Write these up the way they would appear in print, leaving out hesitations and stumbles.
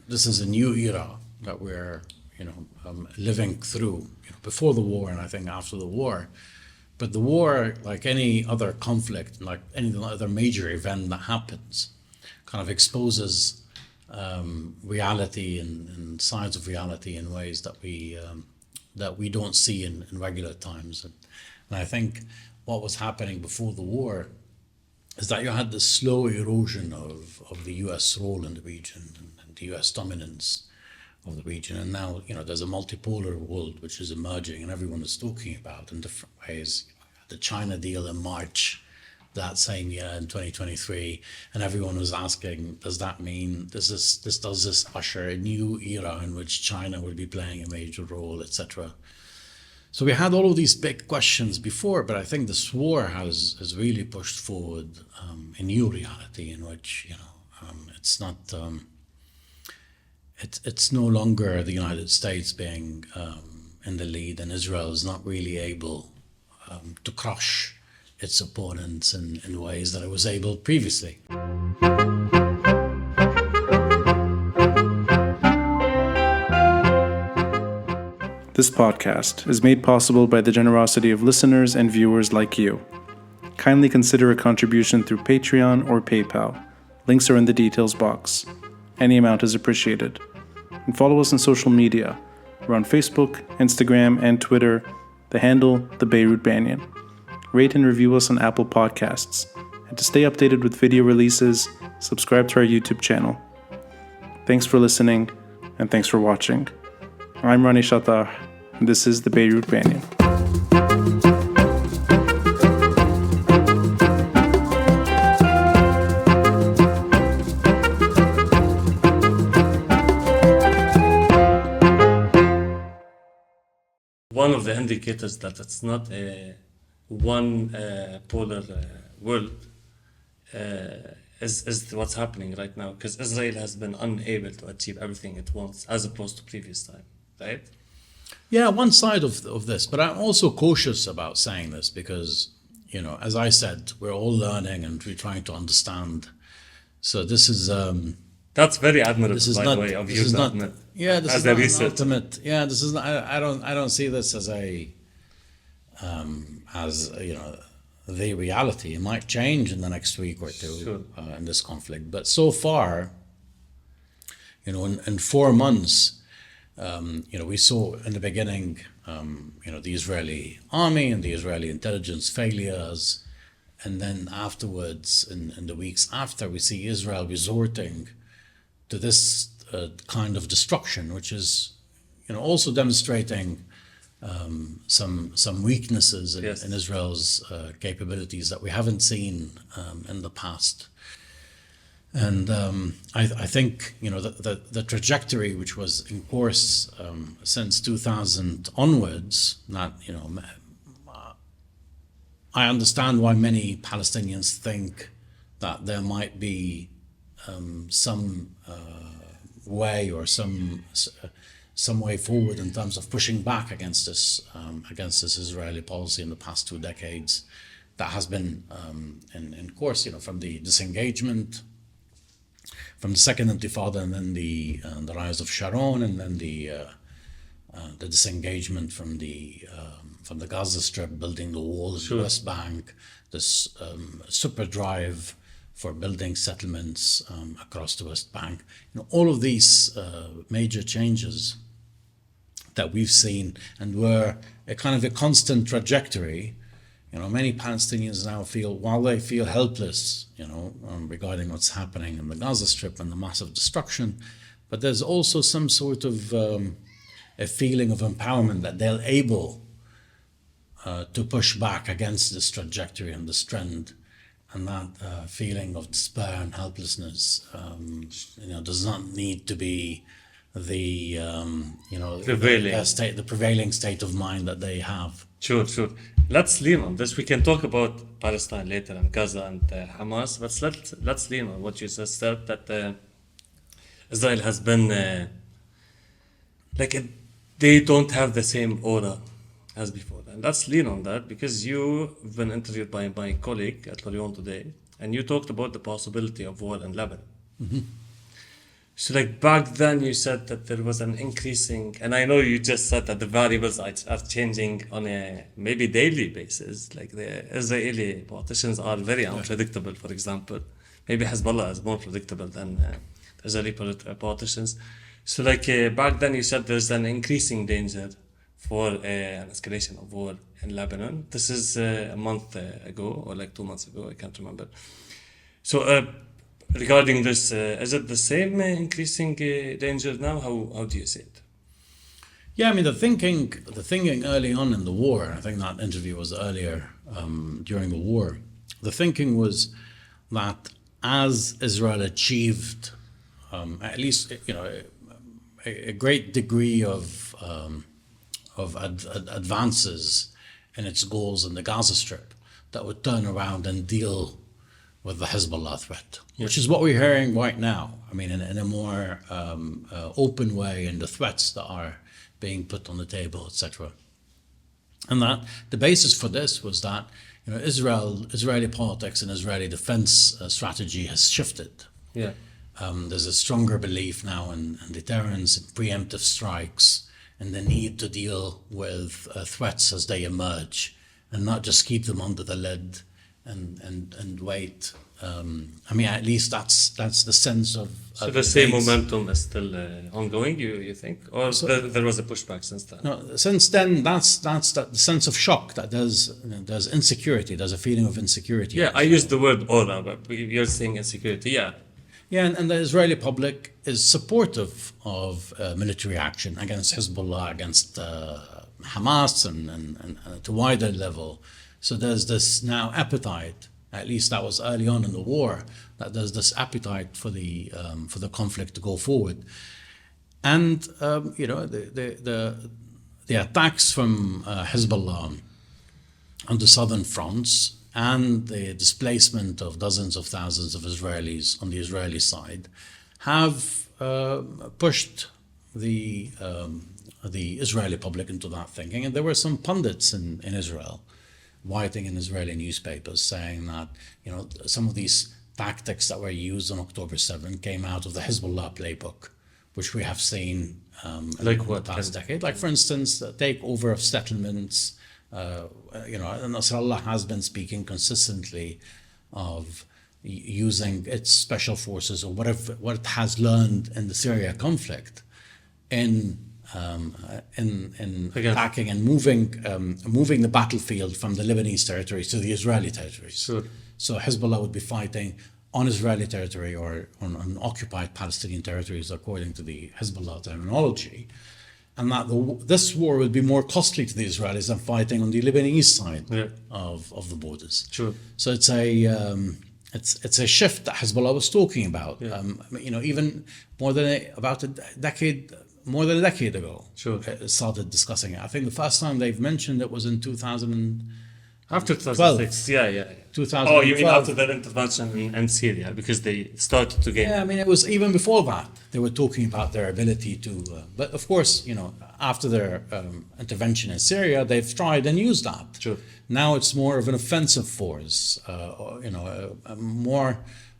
this is a new era that we're living through, before the war and I think after the war. But the war, like any other conflict, like any other major event that happens, kind of exposes reality and sides of reality in ways that we don't see in regular times. And I think what was happening before the war is that you had this slow erosion of the U.S. role in the region and the U.S. dominance of the region. And now, there's a multipolar world which is emerging and everyone is talking about in different ways. The China deal in March that same year in 2023, and everyone was asking, does that mean, does this usher a new era in which China will be playing a major role, etc.? So we had all of these big questions before, but I think this war has really pushed forward a new reality in which it's not it's no longer the United States being in the lead, and Israel is not really able to crush its opponents in ways that it was able previously. This podcast is made possible by the generosity of listeners and viewers like you. Kindly consider a contribution through Patreon or PayPal. Links are in the details box. Any amount is appreciated. And follow us on social media. We're on Facebook, Instagram, and Twitter. The handle, The Beirut Banyan. Rate and review us on Apple Podcasts. And to stay updated with video releases, subscribe to our YouTube channel. Thanks for listening, and thanks for watching. I'm Rani Shatar, and this is The Beirut Banyan. One of the indicators that it's not a one polar world is what's happening right now, because Israel has been unable to achieve everything it wants as opposed to previous time. Right? Yeah, one side of this, but I'm also cautious about saying this because, as I said, we're all learning and we're trying to understand. So this is that's very admirable, this is by not, the way, of this you is to not, admit. yeah, this as is not research. an ultimate. Yeah, this is not, I don't see this as the reality. It might change in the next week or two. Sure. In this conflict, but so far, in 4 months. We saw in the beginning, the Israeli army and the Israeli intelligence failures. And then afterwards, in the weeks after, we see Israel resorting to this kind of destruction, which is, also demonstrating some weaknesses in Israel's capabilities that we haven't seen in the past. And I think, the trajectory which was in course since 2000 onwards, I understand why many Palestinians think that there might be some way or some way forward in terms of pushing back against this Israeli policy in the past 2 decades that has been in course, from the disengagement from the Second Intifada, and then the rise of Sharon, and then the disengagement from the Gaza Strip, building the walls in the West Bank, this super drive for building settlements across the West Bank. All of these major changes that we've seen and were a kind of a constant trajectory. Many Palestinians now feel, while they feel helpless, regarding what's happening in the Gaza Strip and the massive destruction, but there's also some sort of a feeling of empowerment that they're able to push back against this trajectory and this trend, and that feeling of despair and helplessness, does not need to be the prevailing state of mind that they have. Sure. Let's lean on this. We can talk about Palestine later and Gaza and Hamas, but let's lean on what you just said, that Israel has been they don't have the same aura as before. And let's lean on that, because you've been interviewed by my colleague at Lorient today, and you talked about the possibility of war in Lebanon. Mm-hmm. So like back then you said that there was an increasing, and I know you just said that the variables are changing on a maybe daily basis. Like the Israeli politicians are very unpredictable, for example. Maybe Hezbollah is more predictable than the Israeli politicians. So like back then you said there's an increasing danger for an escalation of war in Lebanon. This is a month ago or like 2 months ago, I can't remember. So regarding this, is it the same increasing danger now? How do you see it? Yeah, I mean, the thinking early on in the war, I think that interview was earlier during the war, the thinking was that as Israel achieved at least, a great degree of advances in its goals in the Gaza Strip, that would turn around and deal with the Hezbollah threat, which is what we're hearing right now. I mean, in a more open way, in the threats that are being put on the table, etc. And that the basis for this was that Israeli politics and Israeli defense strategy has shifted. Yeah. There's a stronger belief now in deterrence, in preemptive strikes, and the need to deal with threats as they emerge, and not just keep them under the lid and wait. I mean, at least that's the sense of. So the same momentum is still ongoing, you think, or there was a pushback since then? No, since then, that's the sense of shock that there's insecurity. There's a feeling of insecurity. Yeah, I used the word aura, but you're saying insecurity. Yeah. Yeah, and the Israeli public is supportive of military action against Hezbollah, against Hamas, and at a wider level. So there's this now appetite, at least that was early on in the war, that there's this appetite for the conflict to go forward. And the attacks from Hezbollah on the southern fronts and the displacement of dozens of thousands of Israelis on the Israeli side have pushed the Israeli public into that thinking. And there were some pundits in Israel writing in Israeli newspapers saying that some of these tactics that were used on October 7 came out of the Hezbollah playbook, which we have seen in the past decade. Like, for instance, the takeover of settlements. Nasrallah has been speaking consistently of using its special forces or what it has learned in the Syria conflict in attacking and moving the battlefield from the Lebanese territories to the Israeli territories. Sure. So Hezbollah would be fighting on Israeli territory or on occupied Palestinian territories, according to the Hezbollah terminology. And that this war will be more costly to the Israelis than fighting on the Lebanese side of the borders. Sure. So it's a shift that Hezbollah was talking about. Yeah. Even more than a decade ago. Sure. Started discussing it. I think the first time they've mentioned it was in 2000. After 2006, yeah. 2012. Oh, you mean after their intervention in Syria, because they started to gain. Yeah, I mean, it was even before that. They were talking about their ability to, but of course, after their intervention in Syria, they've tried and used that. Sure. Now it's more of an offensive force,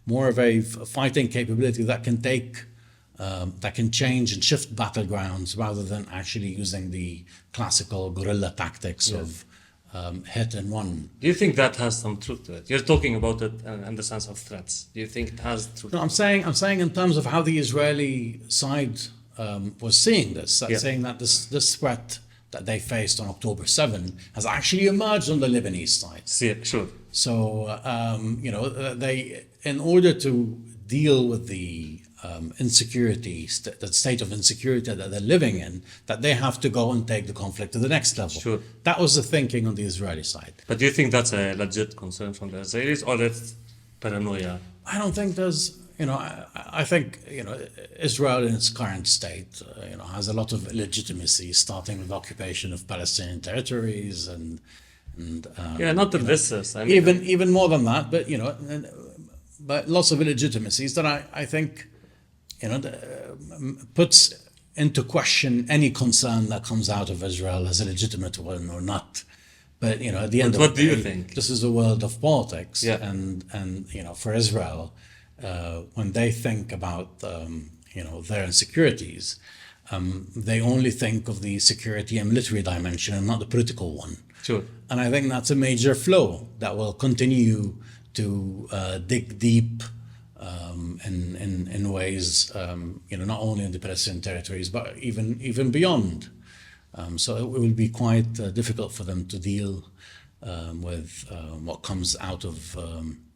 more of a fighting capability that can that can change and shift battlegrounds rather than actually using the classical guerrilla tactics of hit and run. Do you think that has some truth to it? You're talking about it in the sense of threats. Do you think it has truth? No, I'm saying in terms of how the Israeli side was seeing this, saying that this threat that they faced on October 7 has actually emerged on the Lebanese side. Yeah, sure. So they, in order to deal with the insecurity, the state of insecurity that they're living in, that they have to go and take the conflict to the next level. Sure. That was the thinking on the Israeli side. But do you think that's a legit concern from the Israelis, or it's paranoia? I don't think there's, I think, Israel in its current state, has a lot of legitimacy, starting with occupation of Palestinian territories and not the business. I mean, even more than that, but lots of illegitimacies that I think puts into question any concern that comes out of Israel as a legitimate one or not. But at the end of the day, what do you think? This is a world of politics, Yeah. and for Israel, when they think about their insecurities, they only think of the security and military dimension and not the political one. Sure. And I think that's a major flaw that will continue to dig deep in ways, not only in the Palestinian territories, but even beyond. So it will be quite difficult for them to deal with what comes out of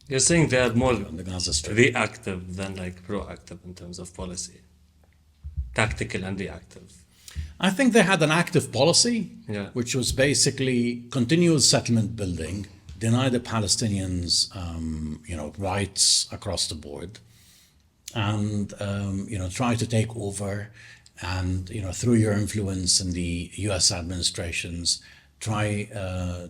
You're saying they are more the Gaza Strip. reactive than like proactive in terms of policy, tactical and reactive. I think they had an active policy, Yeah. which was basically continuous settlement building, deny the Palestinians, rights across the board, and try to take over, and through your influence in the U.S. administrations, try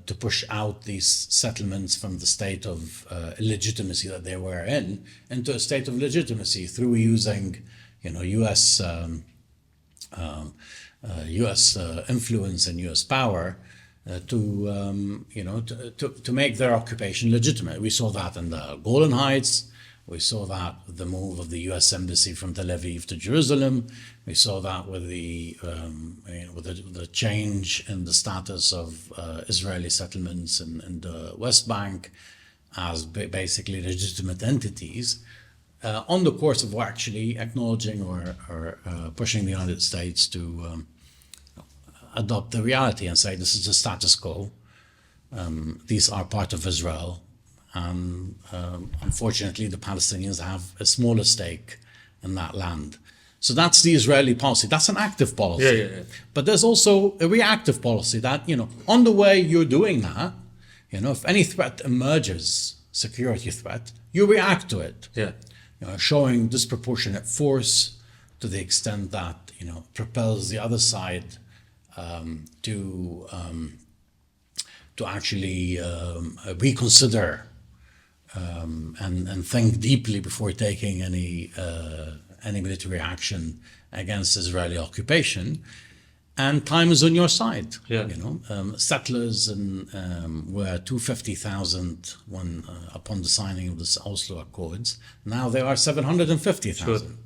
to push out these settlements from the state of illegitimacy that they were in into a state of legitimacy through using, U.S. U.S. Influence and U.S. power to make their occupation legitimate. We saw that in the Golan Heights. We saw that with the move of the U.S. Embassy from Tel Aviv to Jerusalem. We saw that with the change in the status of Israeli settlements in the West Bank as basically legitimate entities. On the course of actually acknowledging or pushing the United States to adopt the reality and say this is the status quo. These are part of Israel, and unfortunately the Palestinians have a smaller stake in that land. So that's the Israeli policy. That's an active policy. Yeah. But there's also a reactive policy that, on the way you're doing that, if any threat emerges, security threat, you react to it. Yeah. Showing disproportionate force to the extent that propels the other side to actually reconsider and think deeply before taking any military action against Israeli occupation. And time is on your side. Yeah. Settlers were 250,000 upon the signing of the Oslo Accords. Now there are 750,000.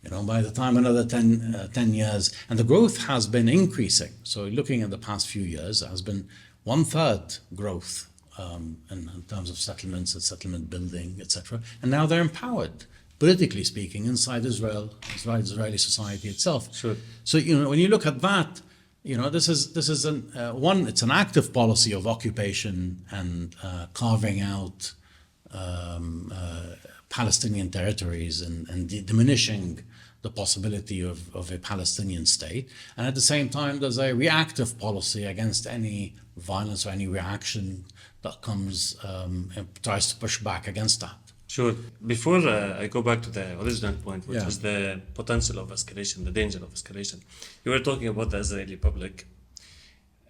Sure. By the time another 10 years, and the growth has been increasing. So looking at the past few years, there has been 1/3 growth in terms of settlements and settlement building, etc. And now they're empowered, politically speaking, inside Israel, Israeli society itself. Sure. So when you look at that, this is it's an active policy of occupation and carving out Palestinian territories and diminishing the possibility of a Palestinian state. And at the same time, there's a reactive policy against any violence or any reaction that comes and tries to push back against that. Sure. Before I go back to the original point, which Yeah. was the potential of escalation, the danger of escalation, you were talking about the Israeli public,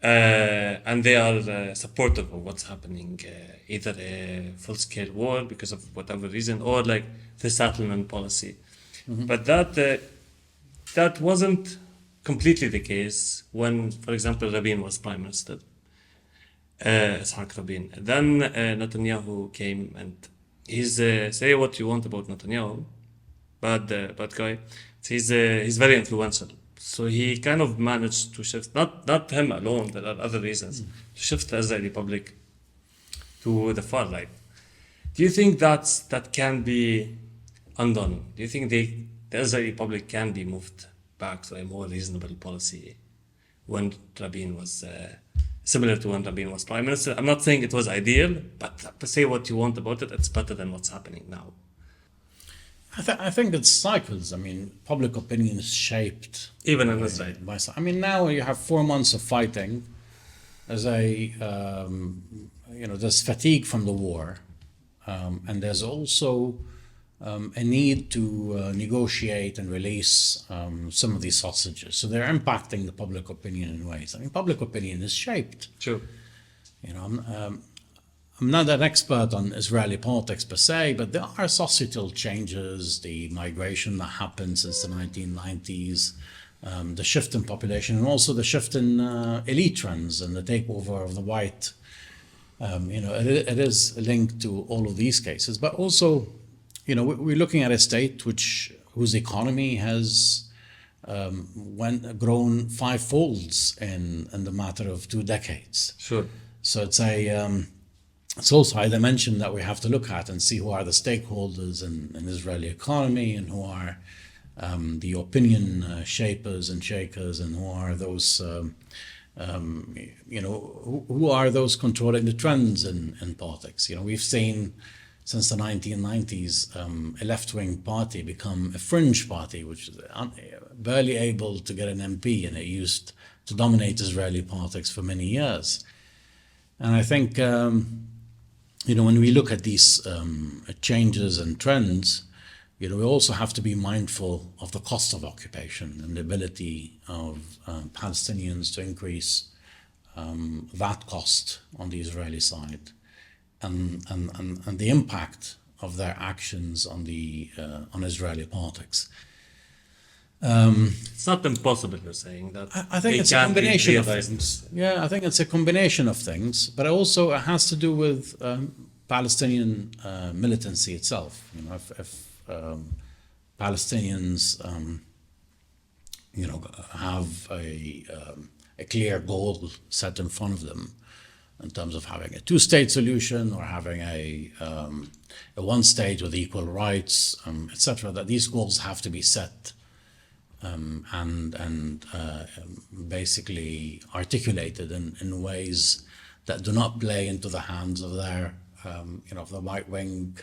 and they are supportive of what's happening, either a full-scale war because of whatever reason, or like the settlement policy. Mm-hmm. But that wasn't completely the case when, for example, Rabin was prime minister, Ishaq Rabin. Then Netanyahu came, and he's say what you want about Netanyahu, bad guy. He's very influential. So he kind of managed to shift, not him alone, there are other reasons, to shift the Israeli public to the far right. Do you think that can be undone? Do you think the Israeli public can be moved back to a more reasonable policy when Rabin was similar to when Rabin was prime minister? I'm not saying it was ideal, but say what you want about it, it's better than what's happening now. I think it's cycles. I mean, public opinion is shaped. Even in Israel. Now you have 4 months of fighting. There's there's fatigue from the war. And there's also a need to negotiate and release some of these hostages. So they're impacting the public opinion in ways. Public opinion is shaped. Sure. I'm not an expert on Israeli politics per se, but there are societal changes, the migration that happened since the 1990s, the shift in population, and also the shift in elite trends and the takeover of the white. It is linked to all of these cases, but also, we're looking at a state which whose economy has grown fivefolds in the matter of 2 decades. Sure. So it's also a dimension that we have to look at and see who are the stakeholders in Israeli economy, and who are the opinion shapers and shakers, and who are those who are those controlling the trends in politics. We've seen since the 1990s a left-wing party become a fringe party, which is barely able to get an MP, and it used to dominate Israeli politics for many years. And I think when we look at these changes and trends, we also have to be mindful of the cost of occupation and the ability of Palestinians to increase that cost on the Israeli side, and the impact of their actions on Israeli politics. It's not impossible, you're saying that. I think it's a combination of things. Yeah, I think it's a combination of things, but also it has to do with Palestinian militancy itself. If Palestinians, have a clear goal set in front of them in terms of having a 2-state solution, or having a 1-state with equal rights, etc., that these goals have to be set and basically articulated in ways that do not play into the hands of their, of the right-wing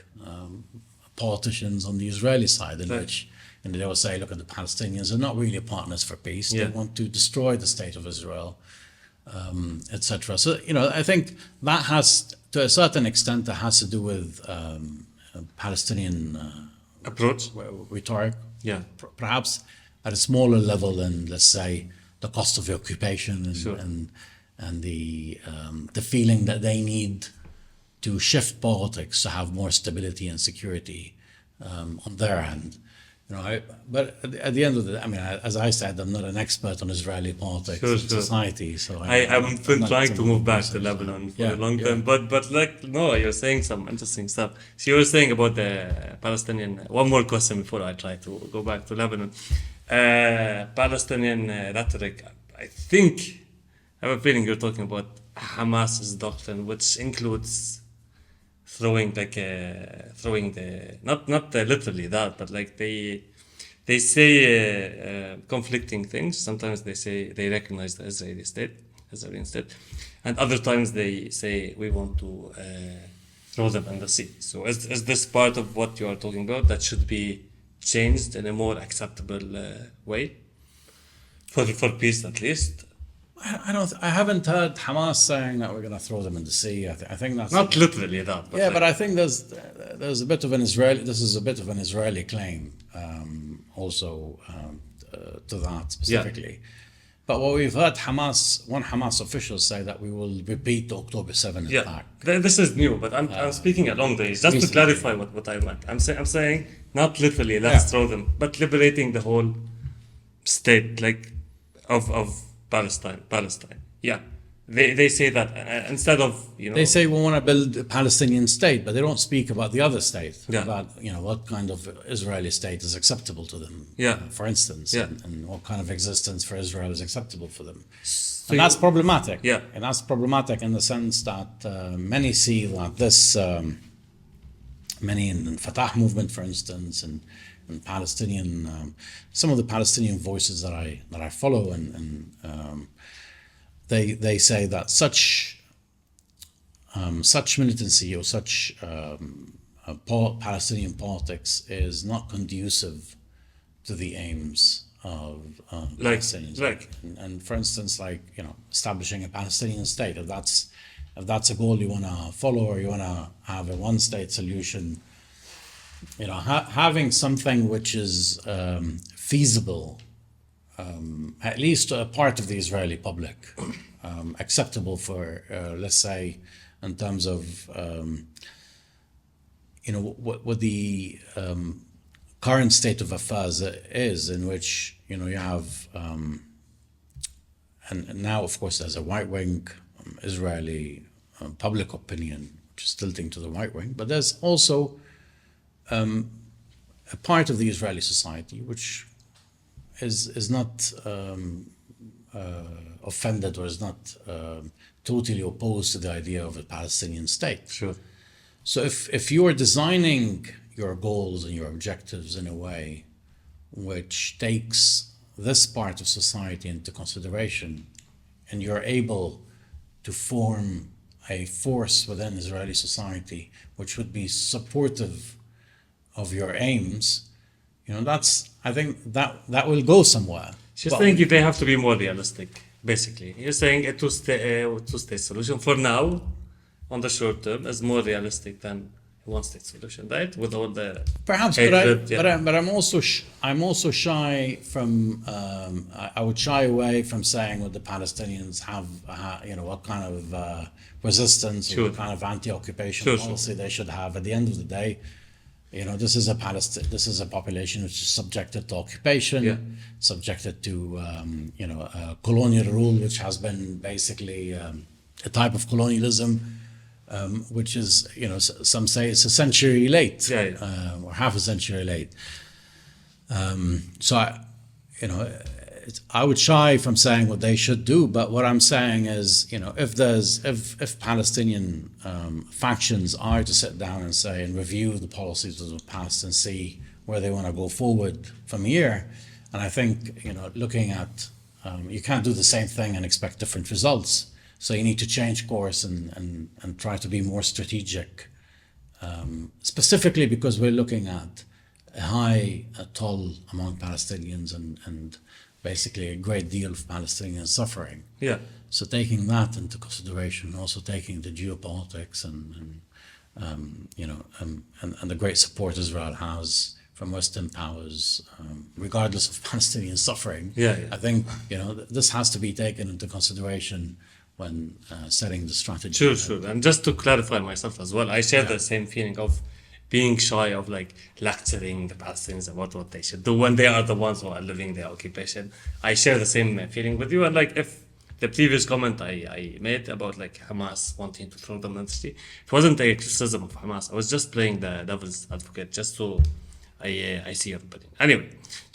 politicians on the Israeli side, in which they will say, look, at the Palestinians are not really partners for peace. Yeah. They want to destroy the state of Israel, etc. So, I think that has, to a certain extent, that has to do with Palestinian Approach. rhetoric. Yeah. Perhaps at a smaller level than, let's say, the cost of the occupation and, Sure. and the feeling that they need to shift politics to have more stability and security on their end. But at the end of the day, as I said, I'm not an expert on Israeli politics Sure, and sure. society. So I've been trying to move back to Lebanon for a long time, but no, you're saying some interesting stuff. So you were saying about the Palestinian. One more question before I try to go back to Lebanon. Palestinian rhetoric. I have a feeling you're talking about Hamas's doctrine, which includes throwing the not literally that, but like they say conflicting things. Sometimes they say they recognize the Israeli state, and other times they say we want to throw them in the sea. So is this part of what you are talking about that should be changed in a more acceptable way for peace, at least? I haven't heard Hamas saying that we're going to throw them in the sea. I think that's Not literally that. But but I think there's a bit of an Israeli. This is a bit of an Israeli claim, also to that specifically. Yeah. But what we've heard one Hamas official say that we will repeat the October 7 attack. This is new, but I'm speaking along these just to clarify what I meant. I'm saying not literally let's throw them, but liberating the whole state, like of Palestine. Yeah. They say that instead of, They say we want to build a Palestinian state, but they don't speak about the other state. Yeah. About, what kind of Israeli state is acceptable to them. Yeah. For instance. Yeah. And what kind of existence for Israel is acceptable for them. So that's problematic. Yeah. And that's problematic in the sense that many see that this, many in the Fatah movement, for instance, and Palestinian, some of the Palestinian voices that I follow, and they say that such militancy or such Palestinian politics is not conducive to the aims of Palestinians. And for instance, establishing a Palestinian state, if that's a goal you want to follow, or you want to have a 1-state solution, having something which is feasible, at least to a part of the Israeli public, acceptable for, let's say, in terms of, what the current state of affairs is, in which, you have, and now, of course, there's a right-wing Israeli public opinion, which is tilting to the right wing, but there's also a a part of the Israeli society which is not offended or is not totally opposed to the idea of a Palestinian state. Sure. So if you are designing your goals and your objectives in a way which takes this part of society into consideration, and you're able to form a force within Israeli society which would be supportive of your aims, I think that will go somewhere. Just think they have to be more realistic, basically. You're saying a two-state solution for now, on the short term, is more realistic than a one-state solution, right? With all the perhaps, hatred, but I'm also shy from. I would shy away from saying what the Palestinians have, what kind of resistance Sure. or what kind of anti-occupation Sure, policy they should have. At the end of the day, this is a population which is subjected to occupation, Yeah. subjected to colonial rule, which has been basically a type of colonialism. Which is, some say it's a century late, or half a century late. So I would shy from saying what they should do, but what I'm saying is, if Palestinian factions are to sit down and say and review the policies of the past and see where they want to go forward from here, and I think looking at you can't do the same thing and expect different results. So you need to change course and try to be more strategic, specifically because we're looking at a toll among Palestinians and basically a great deal of Palestinian suffering. Yeah. So taking that into consideration, also taking the geopolitics and the great support Israel has from Western powers, regardless of Palestinian suffering. I think this has to be taken into consideration when setting the strategy. Sure. And just to clarify myself as well, I share the same feeling of being shy of lecturing the Palestinians about what they should do when they are the ones who are living their occupation. I share the same feeling with you. And if the previous comment I made about Hamas wanting to throw them into the sea, it wasn't a criticism of Hamas. I was just playing the devil's advocate, just so I see everybody. Anyway,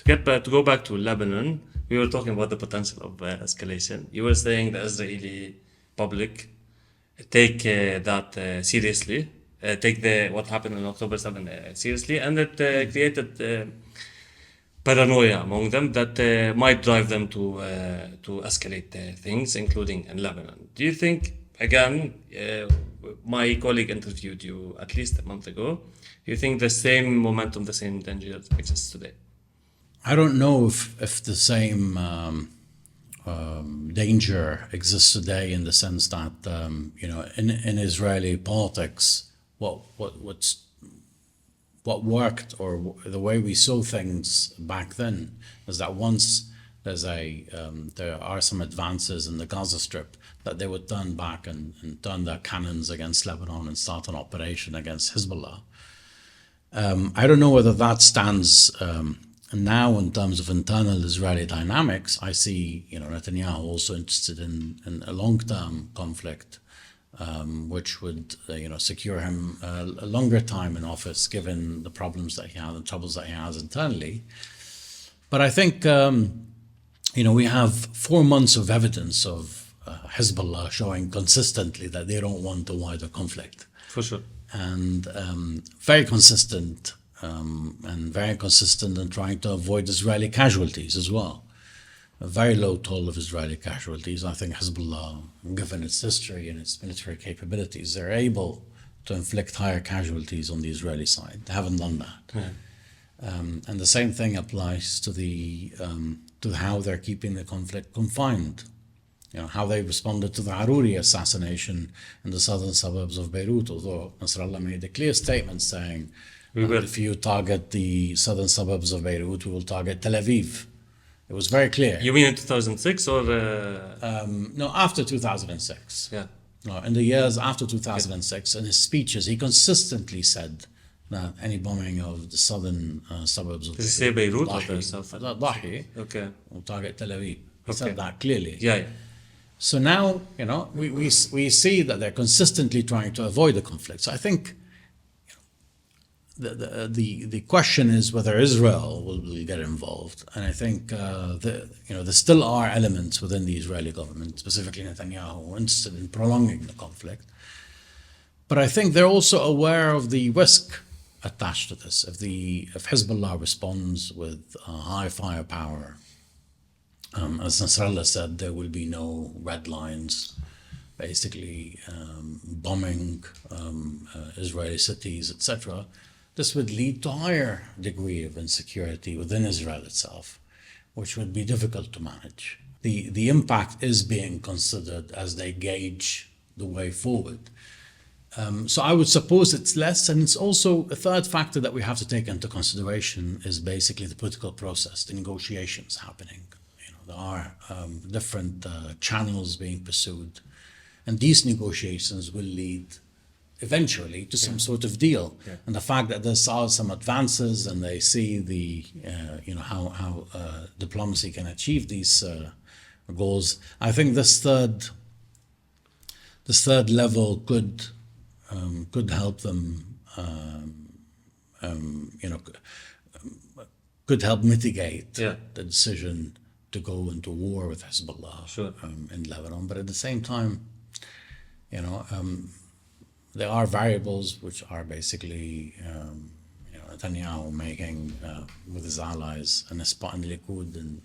to go back to Lebanon, we were talking about the potential of escalation. You were saying the Israeli public take that seriously, take what happened on October 7 seriously, and it created paranoia among them that might drive them to escalate things, including in Lebanon. Do you think, again, my colleague interviewed you at least a month ago, do you think the same momentum, the same danger exists today? I don't know if the same danger exists today in the sense that in Israeli politics, what worked or the way we saw things back then is that once there are some advances in the Gaza Strip, that they would turn back and turn their cannons against Lebanon and start an operation against Hezbollah. I don't know whether that stands. Now, in terms of internal Israeli dynamics, I see Netanyahu also interested in a long-term conflict, which would secure him a longer time in office, given the problems that he has and troubles that he has internally. But I think we have 4 months of evidence of Hezbollah showing consistently that they don't want a wider conflict. For sure. And very consistent. And very consistent in trying to avoid Israeli casualties as well. A very low toll of Israeli casualties. I think Hezbollah, given its history and its military capabilities, they're able to inflict higher casualties on the Israeli side. They haven't done that. And the same thing applies to to how they're keeping the conflict confined. How they responded to the Arouri assassination in the southern suburbs of Beirut, although Nasrallah made a clear statement saying, if you target the southern suburbs of Beirut, we will target Tel Aviv. It was very clear. You mean in 2006 or? No, after 2006. Yeah. No, in the years after 2006, in his speeches, he consistently said that any bombing of the southern suburbs of Did he say Beirut or the south? south? Dahi, Okay. will target Tel Aviv. He Okay. said that clearly. Yeah. So now, we see that they're consistently trying to avoid the conflict. So I think the question is whether Israel will get involved, and I think there still are elements within the Israeli government, specifically Netanyahu, interested in prolonging the conflict. But I think they're also aware of the risk attached to this. If Hezbollah responds with high firepower, as Nasrallah said, there will be no red lines. Basically, bombing Israeli cities, etc. This would lead to a higher degree of insecurity within Israel itself, which would be difficult to manage. The impact is being considered as they gauge the way forward. So I would suppose it's less, and it's also a third factor that we have to take into consideration is basically the political process, the negotiations happening. There are different channels being pursued, and these negotiations will lead eventually to some sort of deal. Yeah. And the fact that there's some advances and they see how diplomacy can achieve these goals, I think this third level could help them, could help mitigate the decision to go into war with Hezbollah in Lebanon. But at the same time, there are variables which are basically Netanyahu making with his allies and his Likud and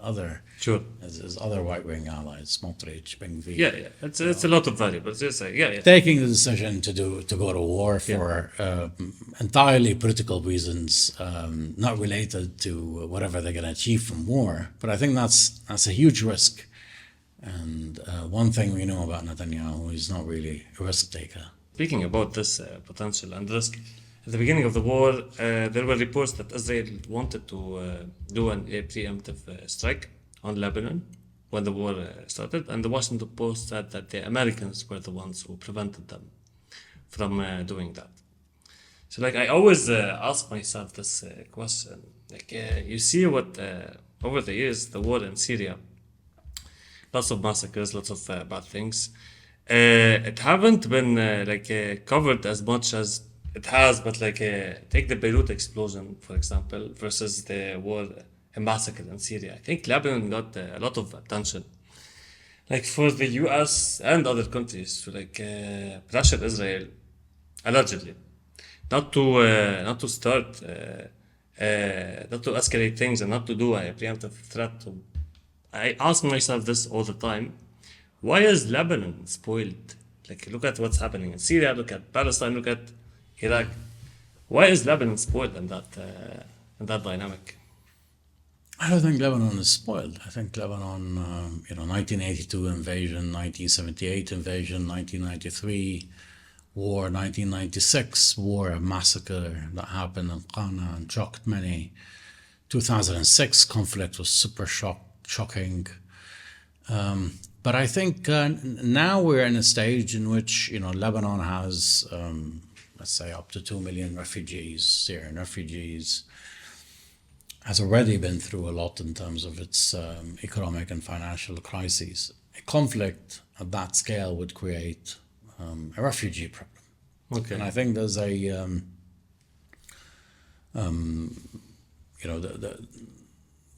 other his other right-wing allies, Smotrich, Ben-Gvir. It's a lot of variables. Taking the decision to go to war for entirely political reasons, not related to whatever they're going to achieve from war. But I think that's a huge risk. And one thing we know about Netanyahu, he's not really a risk taker. Speaking about this potential and risk, at the beginning of the war, there were reports that Israel wanted to do a preemptive strike on Lebanon when the war started, and the Washington Post said that the Americans were the ones who prevented them from doing that. So, I always ask myself this question. You see what over the years, the war in Syria, lots of massacres, lots of bad things. It haven't been covered as much as it has, but take the Beirut explosion, for example, versus the war, a massacre in Syria. I think Lebanon got a lot of attention. For the US and other countries to pressure Israel, allegedly, not to start, not to escalate things and not to do a preemptive threat. I ask myself this all the time. Why is Lebanon spoiled? Look at what's happening in Syria, look at Palestine, look at Iraq. Why is Lebanon spoiled in that dynamic? I don't think Lebanon is spoiled. I think Lebanon, 1982 invasion, 1978 invasion, 1993 war, 1996 war, a massacre that happened in Qana and shocked many. 2006 conflict was super shocking. But I think now we're in a stage in which Lebanon has, let's say, up to 2 million refugees, Syrian refugees, has already been through a lot in terms of its economic and financial crises. A conflict at that scale would create a refugee problem. Okay. And I think there's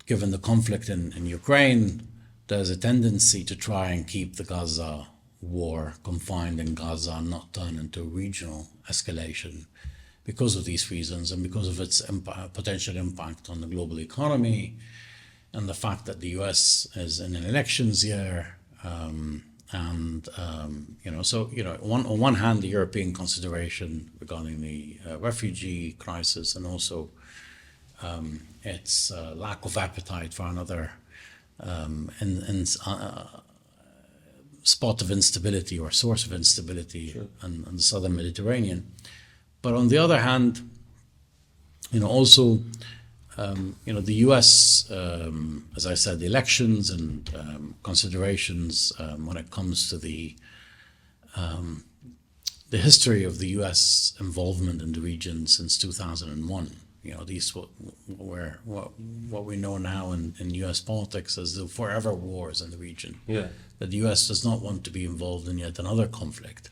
given the conflict in Ukraine, there's a tendency to try and keep the Gaza war confined in Gaza and not turn into a regional escalation because of these reasons and because of its potential impact on the global economy and the fact that the US is in an elections year. On one hand, the European consideration regarding the refugee crisis and also its lack of appetite for another spot of instability or source of instability in the southern Mediterranean. But on the other hand, also, the U.S., as I said, the elections and considerations when it comes to the history of the U.S. involvement in the region since 2001. These what we know now in U.S. politics as the forever wars in the region. Yeah. That the U.S. does not want to be involved in yet another conflict.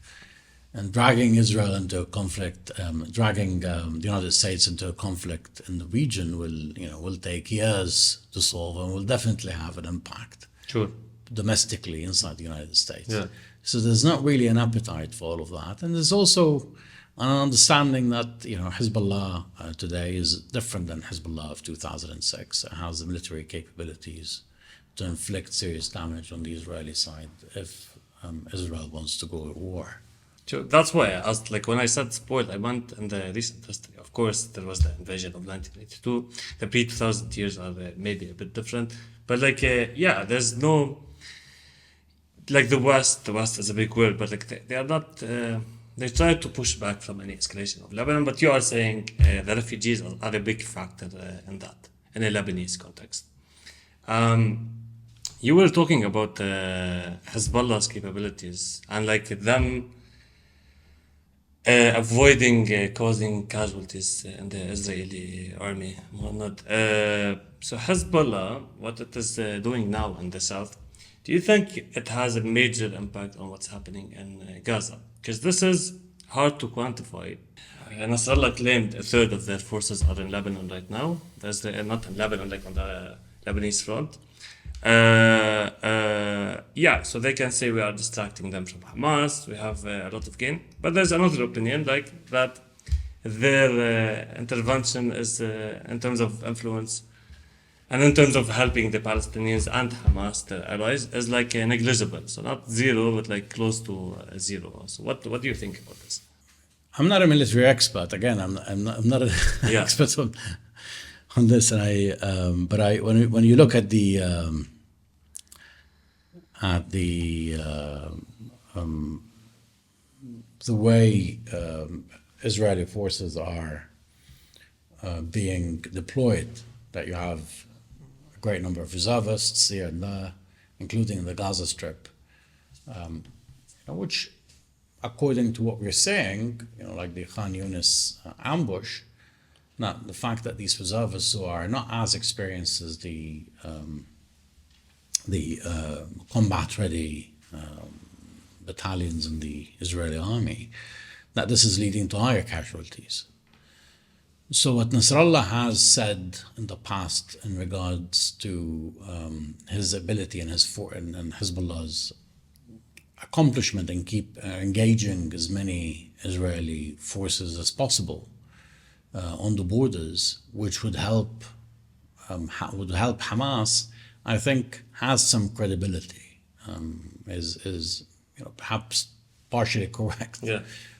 And dragging Israel into a conflict, dragging the United States into a conflict in the region will take years to solve and will definitely have an impact Sure. domestically inside the United States. Yeah. So there's not really an appetite for all of that. And there's also an understanding that, Hezbollah today is different than Hezbollah of 2006. It has the military capabilities to inflict serious damage on the Israeli side if Israel wants to go to war. So that's why I asked, like when I said spoiled, I meant in the recent history. Of course, there was the invasion of 1982. The pre-2000 years are maybe a bit different. But there's no, like the West is a big word, but like they are not, they try to push back from any escalation of Lebanon. But you are saying the refugees are a big factor in that, in a Lebanese context. You were talking about Hezbollah's capabilities and like them avoiding causing casualties in the Israeli army, Mohanad. So Hezbollah, what it is doing now in the south, do you think it has a major impact on what's happening in Gaza? Because this is hard to quantify. Nasrallah claimed a third of their forces are in Lebanon right now. There's not in Lebanon, like on the Lebanese front. So they can say we are distracting them from Hamas, we have a lot of gain. But there's another opinion, like that their intervention is, in terms of influence, and in terms of helping the Palestinians and Hamas, their allies, is like negligible. So not zero, but like close to zero. So what do you think about this? I'm not a military expert. Again, I'm not an expert on this. And when you look at the way Israeli forces are being deployed, that you have a great number of reservists here and there, including in the Gaza Strip, which, according to what we're saying, like the Khan Yunis ambush, not the fact that these reservists who are not as experienced as the combat-ready battalions in the Israeli army, that this is leading to higher casualties. So what Nasrallah has said in the past in regards to his ability and Hezbollah's accomplishment in keep engaging as many Israeli forces as possible on the borders, which would help Hamas, I think has some credibility. Is perhaps partially correct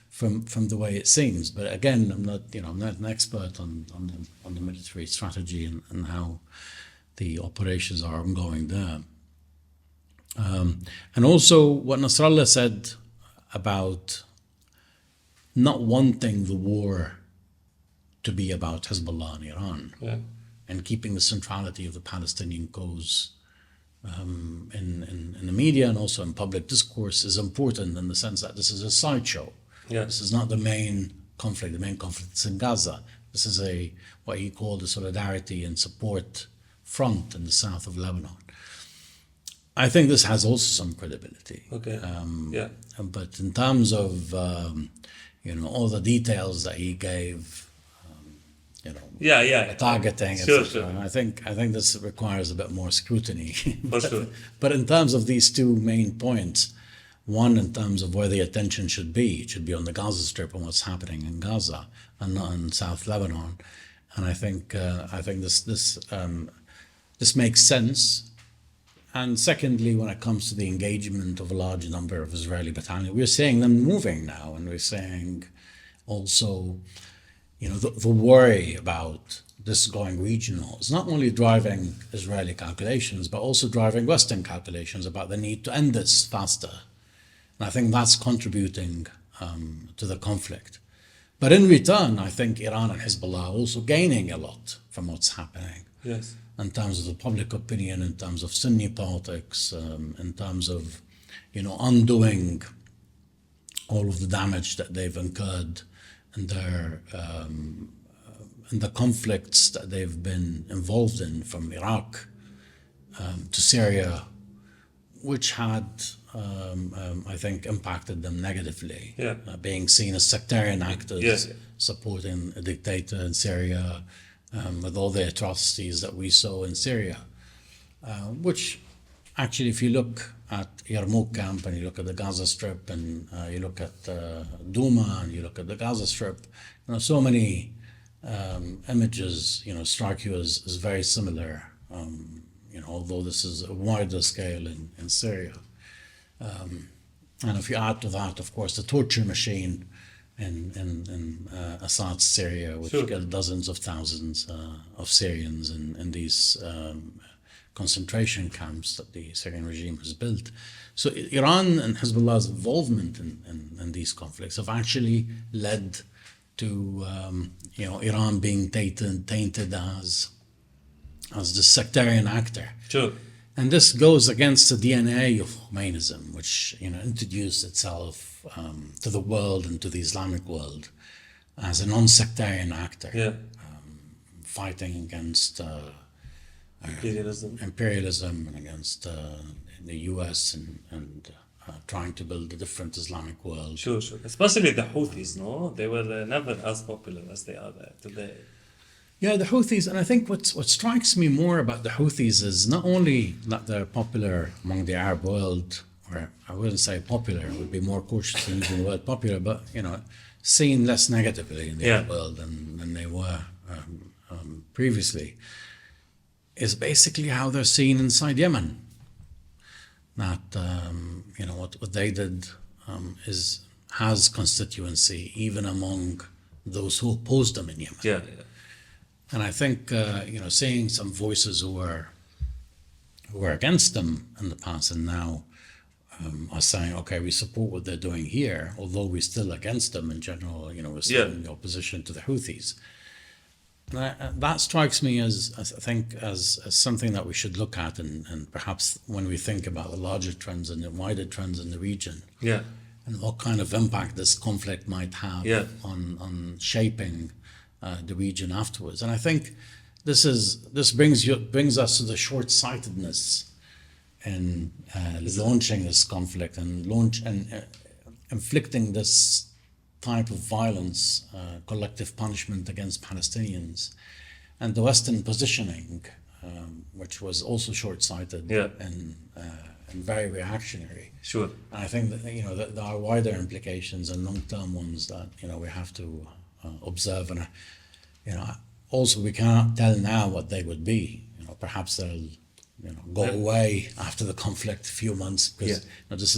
from the way it seems. But again, I'm not an expert on the military strategy and how the operations are ongoing there. And also what Nasrallah said about not wanting the war to be about Hezbollah and Iran, and keeping the centrality of the Palestinian cause in the media and also in public discourse is important, in the sense that this is a sideshow. This is not the main conflict. The main conflict is in Gaza. This is what he called a solidarity and support front in the south of Lebanon. I think this has also some credibility. But in terms of all the details that he gave, targeting, etc. I think this requires a bit more scrutiny. But in terms of these two main points, one, in terms of where the attention should be, it should be on the Gaza Strip and what's happening in Gaza, and not in South Lebanon. And I think this makes sense. And secondly, when it comes to the engagement of a large number of Israeli battalions, we're seeing them moving now, and we're seeing also, the worry about this going regional is not only driving Israeli calculations, but also driving Western calculations about the need to end this faster. And I think that's contributing to the conflict. But in return, I think Iran and Hezbollah are also gaining a lot from what's happening. In terms of the public opinion, in terms of Sunni politics, in terms of, undoing all of the damage that they've incurred in the conflicts that they've been involved in, from Iraq to Syria, which had I think, impacted them negatively. Yeah. Being seen as sectarian actors, Yes. supporting a dictator in Syria, with all the atrocities that we saw in Syria, which actually, if you look at Yarmouk camp and you look at the Gaza Strip and you look at Douma and you look at the Gaza Strip, so many images, strike you as very similar. Although this is a wider scale in Syria. And if you add to that, of course, the torture machine in Assad's Syria, which Sure. killed dozens of thousands of Syrians in these concentration camps that the Syrian regime has built. So Iran and Hezbollah's involvement in these conflicts have actually led to Iran being tainted as the sectarian actor. Sure. And this goes against the DNA of Khomeinism, which introduced itself to the world and to the Islamic world as a non-sectarian actor, Yeah. fighting against Imperialism. and against the U.S. and trying to build a different Islamic world. Sure. Especially the Houthis, no? They were never as popular as they are today. Yeah, the Houthis, and I think what strikes me more about the Houthis is not only that they're popular among the Arab world, or I wouldn't say popular, it would be more cautious in using the word popular, but seen less negatively in the Arab world than they were previously, is basically how they're seen inside Yemen. That what they did has constituency even among those who opposed them in Yemen. Yeah. And I think seeing some voices who were against them in the past and now are saying, okay, we support what they're doing here, although we're still against them in general. We're still in opposition to the Houthis. And that strikes me as something that we should look at, and perhaps when we think about the larger trends and the wider trends in the region, and what kind of impact this conflict might have on shaping the region afterwards. And I think this brings us to the short-sightedness in launching this conflict and inflicting this type of violence, collective punishment against Palestinians, and the Western positioning, which was also short-sighted and very reactionary. Sure. And I think that there are wider implications and long-term ones that we have to observe, and also we cannot tell now what they would be. Perhaps they'll go away after the conflict, a few months, because this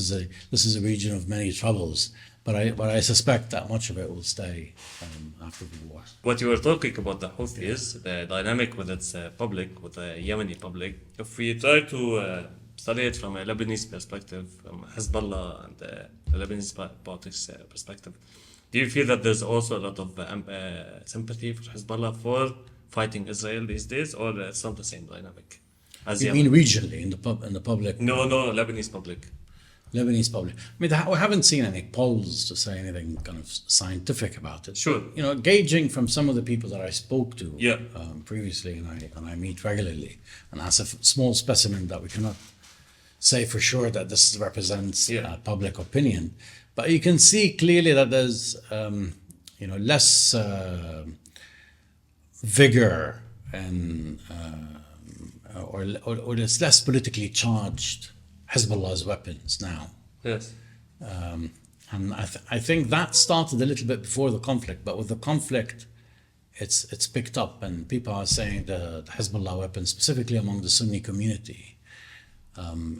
is a region of many troubles. But I suspect that much of it will stay after the war. What you were talking about the Houthis, the dynamic with its public, with the Yemeni public, if we try to study it from a Lebanese perspective, from Hezbollah and the Lebanese politics perspective, do you feel that there's also a lot of sympathy for Hezbollah for fighting Israel these days, or it's not the same dynamic? As You Yemen? mean regionally in the public? No, Lebanese public. Lebanese public. I mean, we haven't seen any polls to say anything kind of scientific about it. Sure. Gauging from some of the people that I spoke to Yeah. previously, and I meet regularly, and as a small specimen that we cannot say for sure that this represents public opinion, but you can see clearly that there's less vigor and or it's less politically charged Hezbollah's weapons now. Yes. And I think that started a little bit before the conflict, but with the conflict, it's picked up, and people are saying the Hezbollah weapons, specifically among the Sunni community,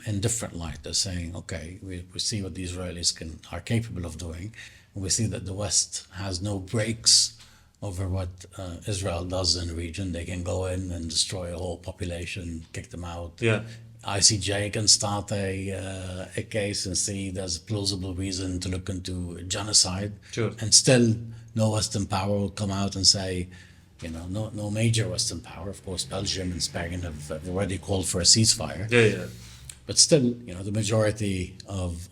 in different light. They're saying, okay, we see what the Israelis are capable of doing, and we see that the West has no brakes over what Israel does in the region. They can go in and destroy a whole population, kick them out. Yeah. ICJ can start a case and see there's a plausible reason to look into genocide. Sure. And still no Western power will come out and say, no major Western power. Of course, Belgium and Spain have already called for a ceasefire. Yeah. But still, the majority of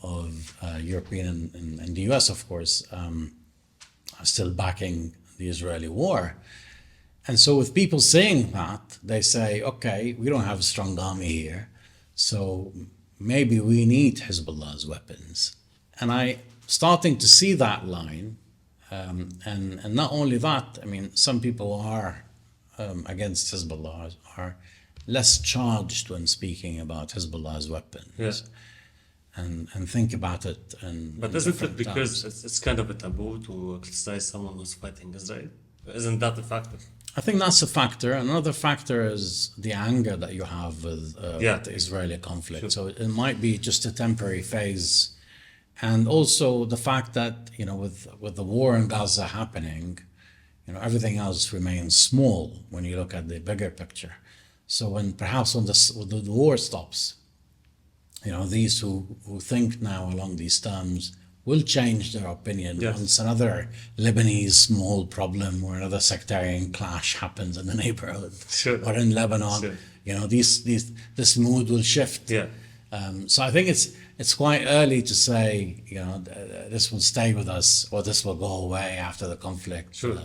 European and the US, of course, are still backing the Israeli war. And so with people saying that, they say, okay, we don't have a strong army here. So maybe we need Hezbollah's weapons. And I starting to see that line. And not only that, I mean, some people are against Hezbollah are less charged when speaking about Hezbollah's weapons. Yeah. And think about it. But isn't it because it's kind of a taboo to criticize someone who's fighting Israel? Isn't that a factor? I think that's a factor. Another factor is the anger that you have with the Israeli conflict. Sure. So it might be just a temporary phase. And also the fact that, with the war in Gaza happening, everything else remains small when you look at the bigger picture. So when the war stops, these who think now along these terms will change their opinion once another Lebanese small problem or another sectarian clash happens in the neighborhood or in Lebanon. Sure. This mood will shift. Yeah. So I think it's quite early to say, this will stay with us or this will go away after the conflict. Sure.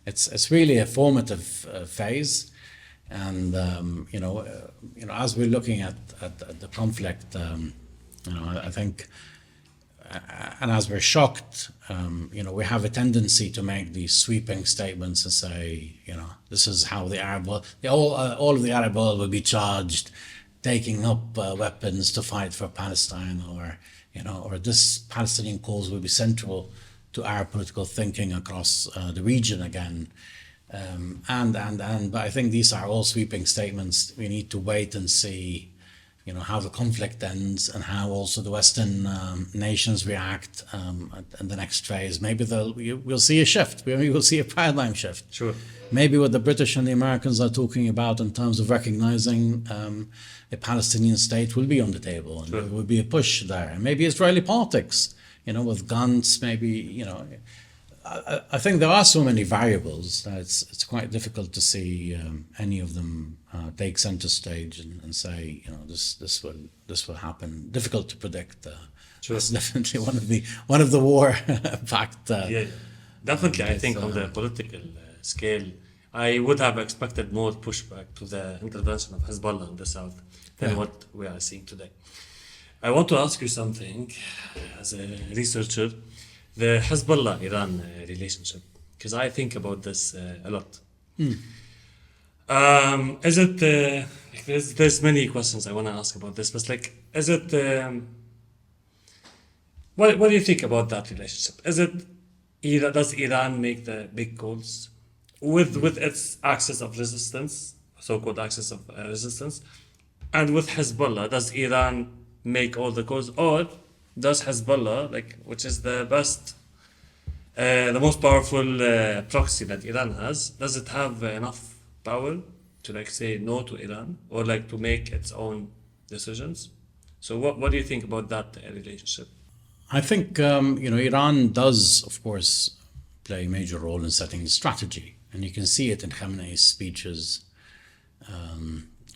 It's really a formative phase. And as we're looking at the conflict, I think, and as we're shocked, we have a tendency to make these sweeping statements and say, this is how the Arab world, all of the Arab world will be charged taking up weapons to fight for Palestine, or this Palestinian cause will be central to Arab political thinking across the region again. But I think these are all sweeping statements. We need to wait and see, how the conflict ends and how also the Western nations react in the next phase. Maybe we'll see a shift. Maybe we'll see a paradigm shift. Sure. Maybe what the British and the Americans are talking about in terms of recognizing a Palestinian state will be on the table, and there will be a push there. And maybe Israeli politics, with guns, maybe, I think there are so many variables that it's quite difficult to see any of them take center stage and say, this will happen. Difficult to predict. It's definitely one of the war packed. Definitely. I think on the political scale, I would have expected more pushback to the intervention of Hezbollah in the south than what we are seeing today. I want to ask you something as a researcher. The Hezbollah-Iran relationship, because I think about this a lot. Is it, there's many questions I want to ask about this, but is it, what do you think about that relationship? Does Iran make the big calls with its axis of resistance, so-called axis of resistance, and with Hezbollah, does Iran make all the calls, or does Hezbollah, which is the most powerful proxy that Iran has, does it have enough power to say no to Iran or to make its own decisions? So what do you think about that relationship? I think Iran does, of course, play a major role in setting strategy, and you can see it in Khamenei's speeches.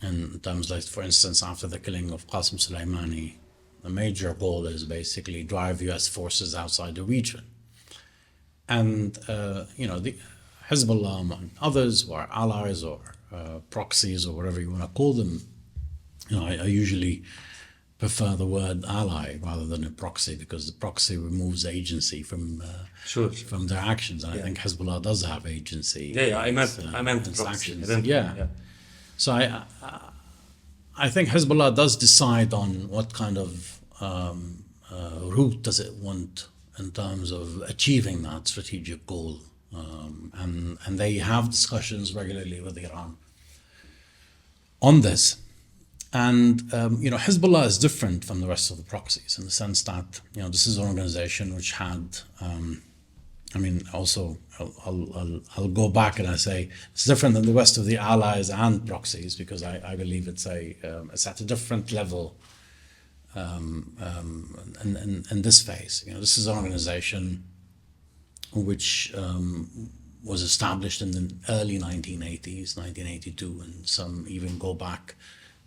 In terms for instance, after the killing of Qasem Soleimani, the major goal is basically drive U.S. forces outside the region. And, the Hezbollah, among others, who are allies or proxies or whatever you want to call them, I usually prefer the word ally rather than a proxy, because the proxy removes agency from their actions. And I think Hezbollah does have agency. I meant proxy. So I think Hezbollah does decide on what kind of route does it want in terms of achieving that strategic goal. And they have discussions regularly with Iran on this. And, Hezbollah is different from the rest of the proxies in the sense that, this is an organization which had, also I'll go back and I say it's different than the rest of the allies and proxies, because I believe it's at a different level in this phase. This is an organization which was established in the early 1980s, 1982, and some even go back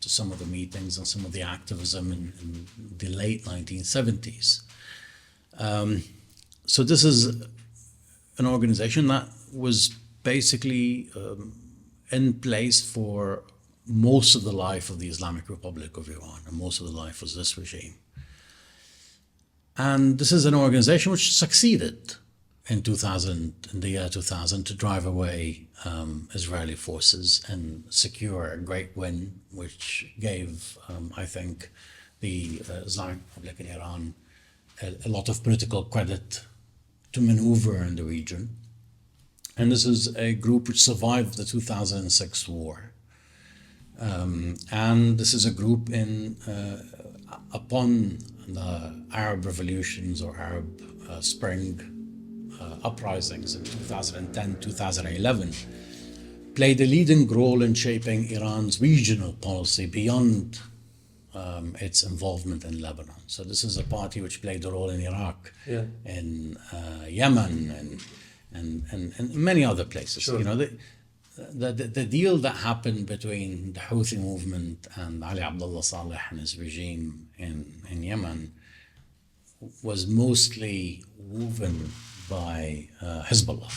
to some of the meetings and some of the activism in the late 1970s. So this is an organization that was basically in place for most of the life of the Islamic Republic of Iran, and most of the life was this regime. And this is an organization which succeeded in the year 2000, to drive away Israeli forces and secure a great win, which gave, I think, the Islamic Republic in Iran a lot of political credit to maneuver in the region. And this is a group which survived the 2006 war. And this is a group upon the Arab revolutions or Arab Spring uprisings in 2010, 2011, played a leading role in shaping Iran's regional policy beyond its involvement in Lebanon. So this is a party which played a role in Iraq, in Yemen, and many other places. Sure. You know, the deal that happened between the Houthi movement and Ali Abdullah Saleh and his regime in Yemen was mostly woven by Hezbollah,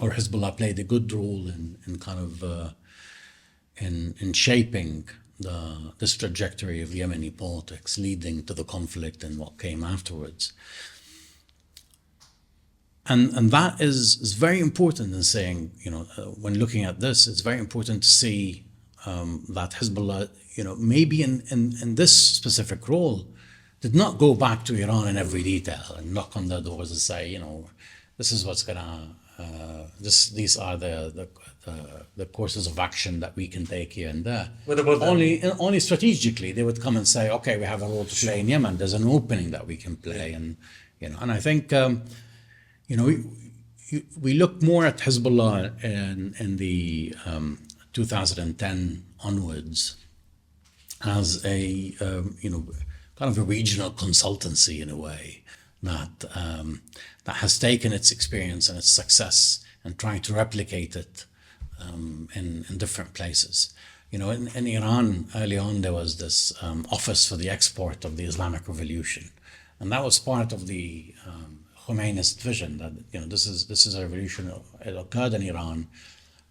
or Hezbollah played a good role in kind of in shaping this trajectory of Yemeni politics, leading to the conflict and what came afterwards. And that is very important in saying, you know, when looking at this, it's very important to see that Hezbollah, you know, maybe in this specific role, did not go back to Iran in every detail and knock on their doors and say, you know, this is what's gonna, these are the courses of action that we can take here and there. What about only strategically, they would come and say, okay, we have a role to play in Yemen. There's an opening that we can play, and you know, and I think, you know, we look more at Hezbollah in the 2010 onwards as a you know, kind of a regional consultancy in a way that has taken its experience and its success and trying to replicate it in different places. You know, in Iran early on there was this Office for the Export of the Islamic Revolution, and that was part of the Khomeini's vision that, you know, this is a revolution. It occurred in Iran,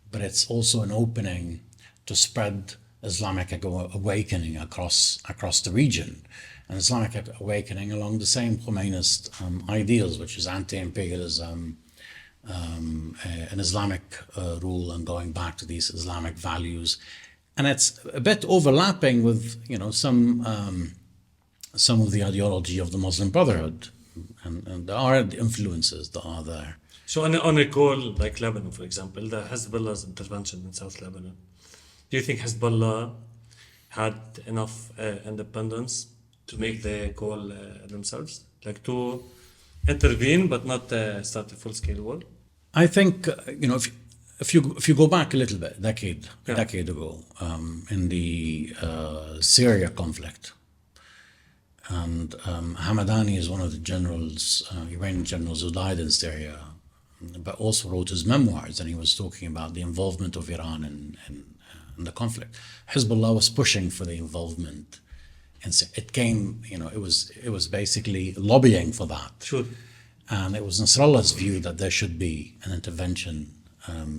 but it's also an opening to spread Islamic awakening across the region, and Islamic awakening along the same Khomeinist ideals, which is anti-imperialism, an Islamic rule, and going back to these Islamic values. And it's a bit overlapping with, you know, some of the ideology of the Muslim Brotherhood, and there are influences that are there. So on a call like Lebanon, for example, the Hezbollah's intervention in South Lebanon, do you think Hezbollah had enough independence to make the call themselves, like to intervene but not start a full-scale war? I think you know, if you go back a little bit, a decade ago, in the Syria conflict, and Hamadani is one of the generals, Iranian generals who died in Syria, but also wrote his memoirs, and he was talking about the involvement of Iran in the conflict. Hezbollah was pushing for the involvement, and it came, you know, it was basically lobbying for that. Sure. And it was Nasrallah's view that there should be an intervention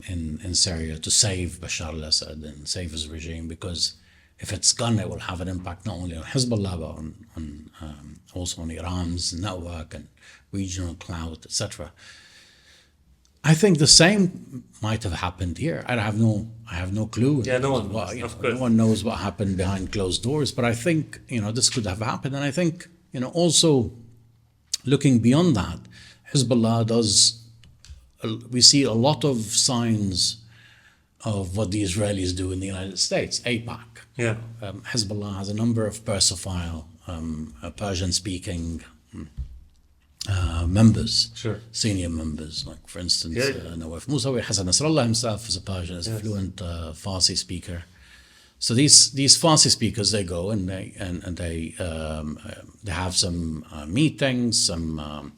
in Syria to save Bashar al-Assad and save his regime, because if it's gone, it will have an impact not only on Hezbollah, but on also on Iran's network and regional clout, etc. I think the same might have happened here. I have no clue. Yeah, no one knows. of course. No one knows what happened behind closed doors. But I think, you know, this could have happened. And I think, you know, also looking beyond that, Hezbollah does. We see a lot of signs of what the Israelis do in the United States, AIPAC. Yeah. Hezbollah has a number of Persophile, Persian-speaking members, Sure. senior members, like for instance, Yeah. Nawaf Musawi, Hassan Nasrallah himself is a Persian, is a fluent Farsi speaker. So these Farsi speakers, they go and they have some meetings, some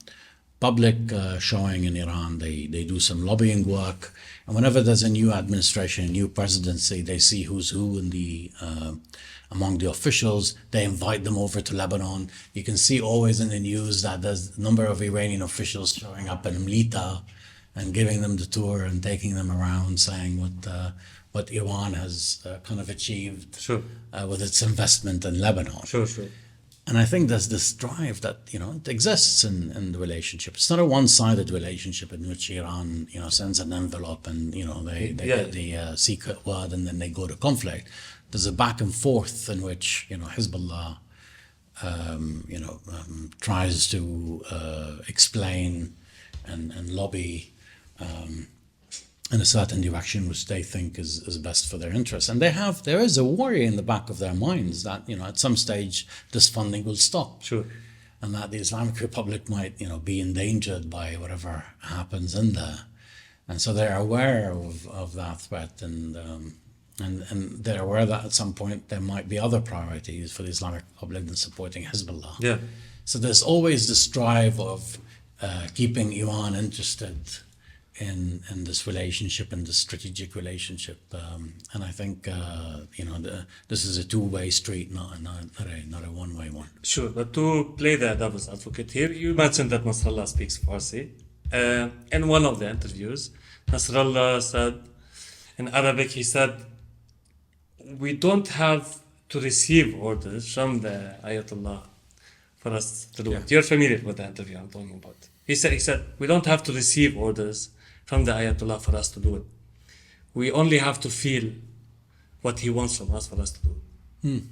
public showing in Iran. They do some lobbying work, and whenever there's a new administration, a new presidency, they see who's who in the among the officials. They invite them over to Lebanon. You can see always in the news that there's a number of Iranian officials showing up in Mlita and giving them the tour and taking them around, saying what what Iran has kind of achieved Sure. with its investment in Lebanon. Sure. And I think there's this drive that, it exists in the relationship. It's not a one-sided relationship in which Iran, sends an envelope and, they get the secret word and then they go to conflict. There's a back and forth in which, Hezbollah, tries to explain and lobby in a certain direction which they think is best for their interests. And there is a worry in the back of their minds that, at some stage this funding will stop. Sure. And that the Islamic Republic might, be endangered by whatever happens in there. And so they're aware of that threat and they're aware that at some point there might be other priorities for the Islamic Republic than supporting Hezbollah. Yeah. So there's always this drive of keeping Iran interested in this relationship and this strategic relationship, and I think this is a two-way street, not a one-way one. Sure, but to play the devil's advocate here, you mentioned that Nasrallah speaks Farsi. In one of the interviews, Nasrallah said in Arabic, he said, "We don't have to receive orders from the Ayatollah for us to do it." You're familiar with the interview I'm talking about. He said, "We don't have to receive orders from the Ayatollah for us to do it. We only have to feel what he wants from us for us to do it."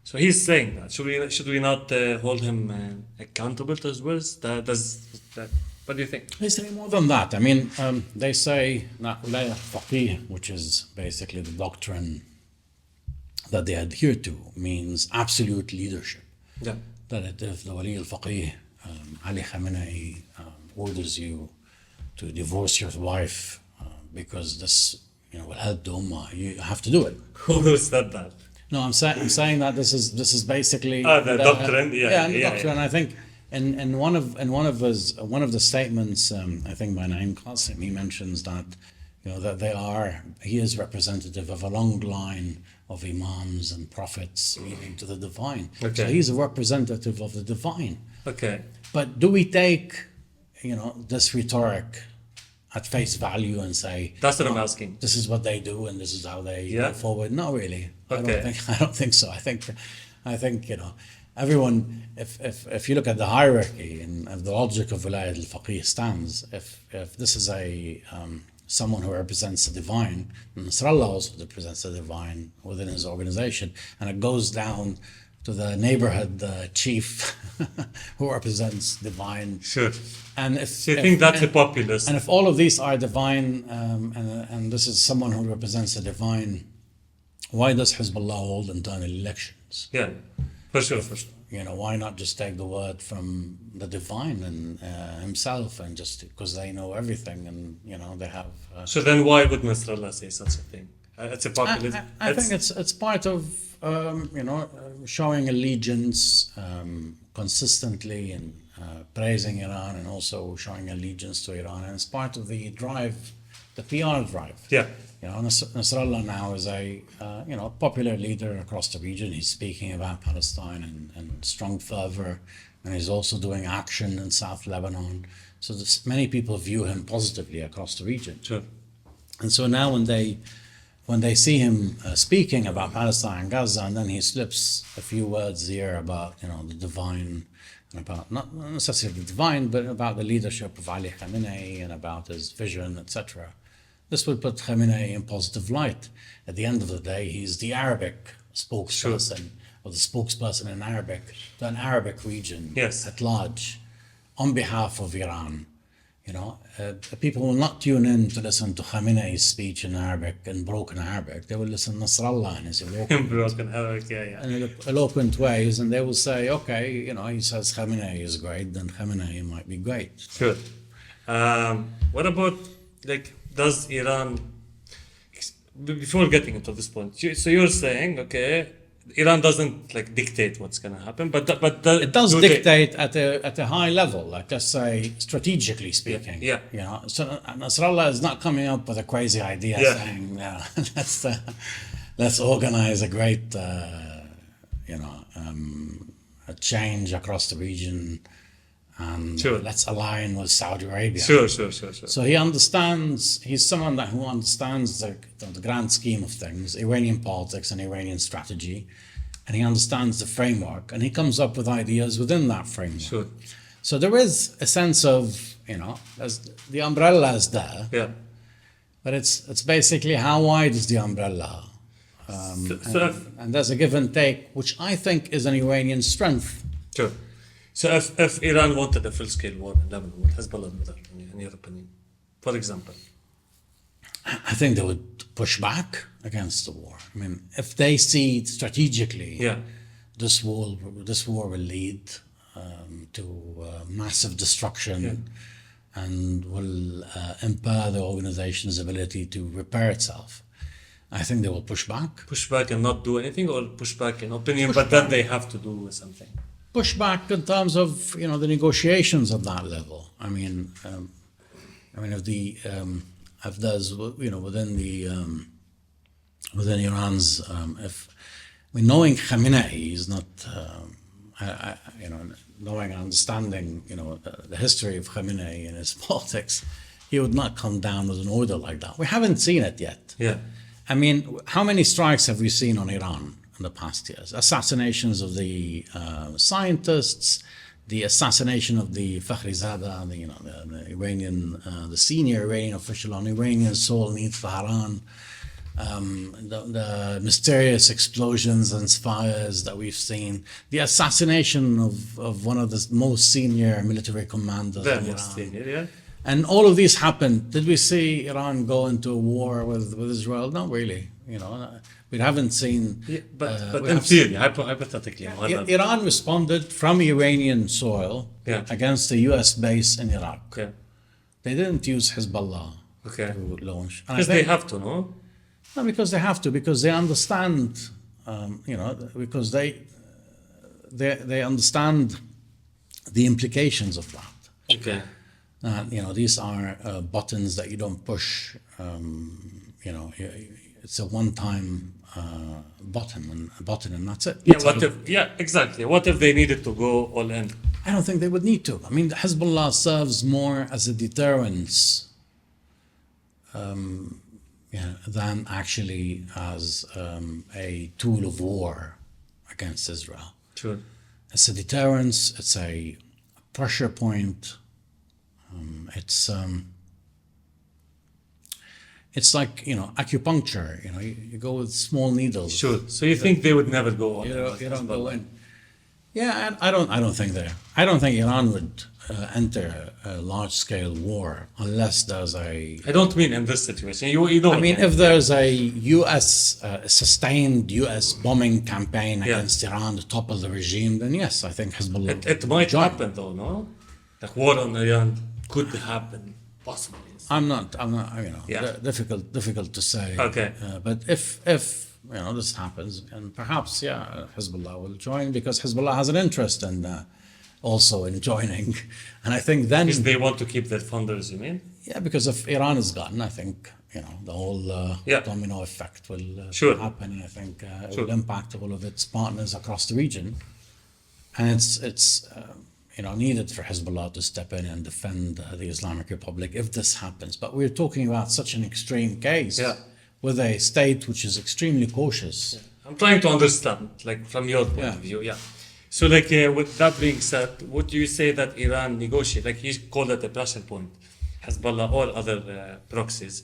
So he's saying that. Should we not hold him accountable to his words? What do you think? They say more than that. I mean, they say that Wael Faqih, which is basically the doctrine that they adhere to, means absolute leadership. Yeah. That if the Wali al-Faqih, Ali Khamenei, orders you to divorce your wife because this will help the Ummah, you have to do it. Who said that? No, I'm saying that this is basically the doctrine. the doctrine. I think in one of the statements, I think by Naim Qasim, he mentions that that he is representative of a long line of imams and prophets leading to the divine. Okay. So he's a representative of the divine. Okay. But do we take this rhetoric at face value and say, That's what I'm asking. this is what they do and this is how they Yeah. go forward? Not really. Okay. I don't think so. I think everyone, if you look at the hierarchy and if the logic of Wilayat al-Faqih stands, if this is someone who represents the divine, Nasrallah also represents the divine within his organization, and it goes down to the neighborhood chief who represents divine. Sure. And So you think that's a populist? and if all of these are divine, and this is someone who represents the divine, why does Hezbollah hold internal elections? Yeah, for sure. Why not just take the word from the divine and himself, and just because they know everything and they have. So then why would Nasrallah say such a thing? It's a populist. I think it's part of showing allegiance consistently and praising Iran, and also showing allegiance to Iran, and it's part of the drive, the PR drive. Yeah. Nasrallah now is a popular leader across the region. He's speaking about Palestine and strong fervor, and he's also doing action in South Lebanon. So many people view him positively across the region. Sure. And so now when they see him speaking about Palestine and Gaza, and then he slips a few words here about the divine, and about not necessarily the divine, but about the leadership of Ali Khamenei and about his vision, etc. This would put Khamenei in positive light. At the end of the day, he's the Arabic spokesperson, or the spokesperson in Arabic to an Arabic region at large, on behalf of Iran. People will not tune in to listen to Khamenei's speech in Arabic, in broken Arabic. They will listen to Nasrallah in his eloquent ways, and they will say, okay, he says Khamenei is great, then Khamenei might be great. Sure. What about, does Iran, before getting into this point, so you're saying, okay, Iran doesn't dictate what's going to happen, but it does dictate at a high level, let's say strategically speaking. Yeah. So Nasrallah is not coming up with a crazy idea saying, let's organize a great, a change across the region, and Sure. let's align with Saudi Arabia. Sure. So he understands, he's someone who understands the grand scheme of things, Iranian politics and Iranian strategy, and he understands the framework, and he comes up with ideas within that framework. Sure. So there is a sense of, the umbrella is there, Yeah. but it's basically how wide is the umbrella? And there's a give and take, which I think is an Iranian strength. Sure. So if Iran wanted a full-scale war in Lebanon, would Hezbollah do that, in your opinion? For example. I think they would push back against the war. I mean, if they see strategically this war will lead to massive destruction and will impair the organization's ability to repair itself, I think they will push back. Push back and not do anything, or push back in opinion, but then they have to do something. Push back in terms of the negotiations at that level. I mean, if there's within Iran's knowing Khamenei is not knowing and understanding the history of Khamenei and his politics, he would not come down with an order like that. We haven't seen it yet. Yeah. I mean, how many strikes have we seen on Iran in the past years? Assassinations of the scientists, the assassination of the Fakhrizada, the Iranian, the senior Iranian official on Iranian soil in Tehran, the mysterious explosions and fires that we've seen, the assassination of one of the most senior military commanders in Iran. Senior, yeah. And all of these happened. Did we see Iran go into a war with Israel? Not really. We haven't seen. Yeah, but in theory, hypothetically, Iran responded from Iranian soil against a U.S. base in Iraq. Yeah. They didn't use Hezbollah to launch. Because they have to, no? No, because they have to. Because they understand. Because they understand the implications of that. Okay. These are buttons that you don't push. It's a one-time button, and that's it. Exactly. What if they needed to go all in? I don't think they would need to. I mean, Hezbollah serves more as a deterrence than actually as a tool of war against Israel. Sure. It's a deterrence. It's a pressure point. It's like acupuncture. You go with small needles. Sure. So you think they would never go on? You don't go in. Yeah, and I don't think Iran would enter a large-scale war unless there's a. I don't mean in this situation. You know. I mean, if there's a sustained U.S. bombing campaign against Iran to topple the regime, then yes, I think Hezbollah. It might happen, though, no? Like war on Iran could happen, possibly. I'm not. Difficult to say. Okay. But if this happens, and perhaps Hezbollah will join, because Hezbollah has an interest in also in joining, and I think then because they want to keep their funders. You mean? Yeah, because if Iran is gone, I think the whole domino effect will happen, and I think it will impact all of its partners across the region, and it's needed for Hezbollah to step in and defend the Islamic Republic if this happens. But we're talking about such an extreme case with a state which is extremely cautious. Yeah. I'm trying to understand, like from your point of view. Yeah. So, like with that being said, would you say that Iran negotiate, like you call it a pressure point, Hezbollah or other proxies?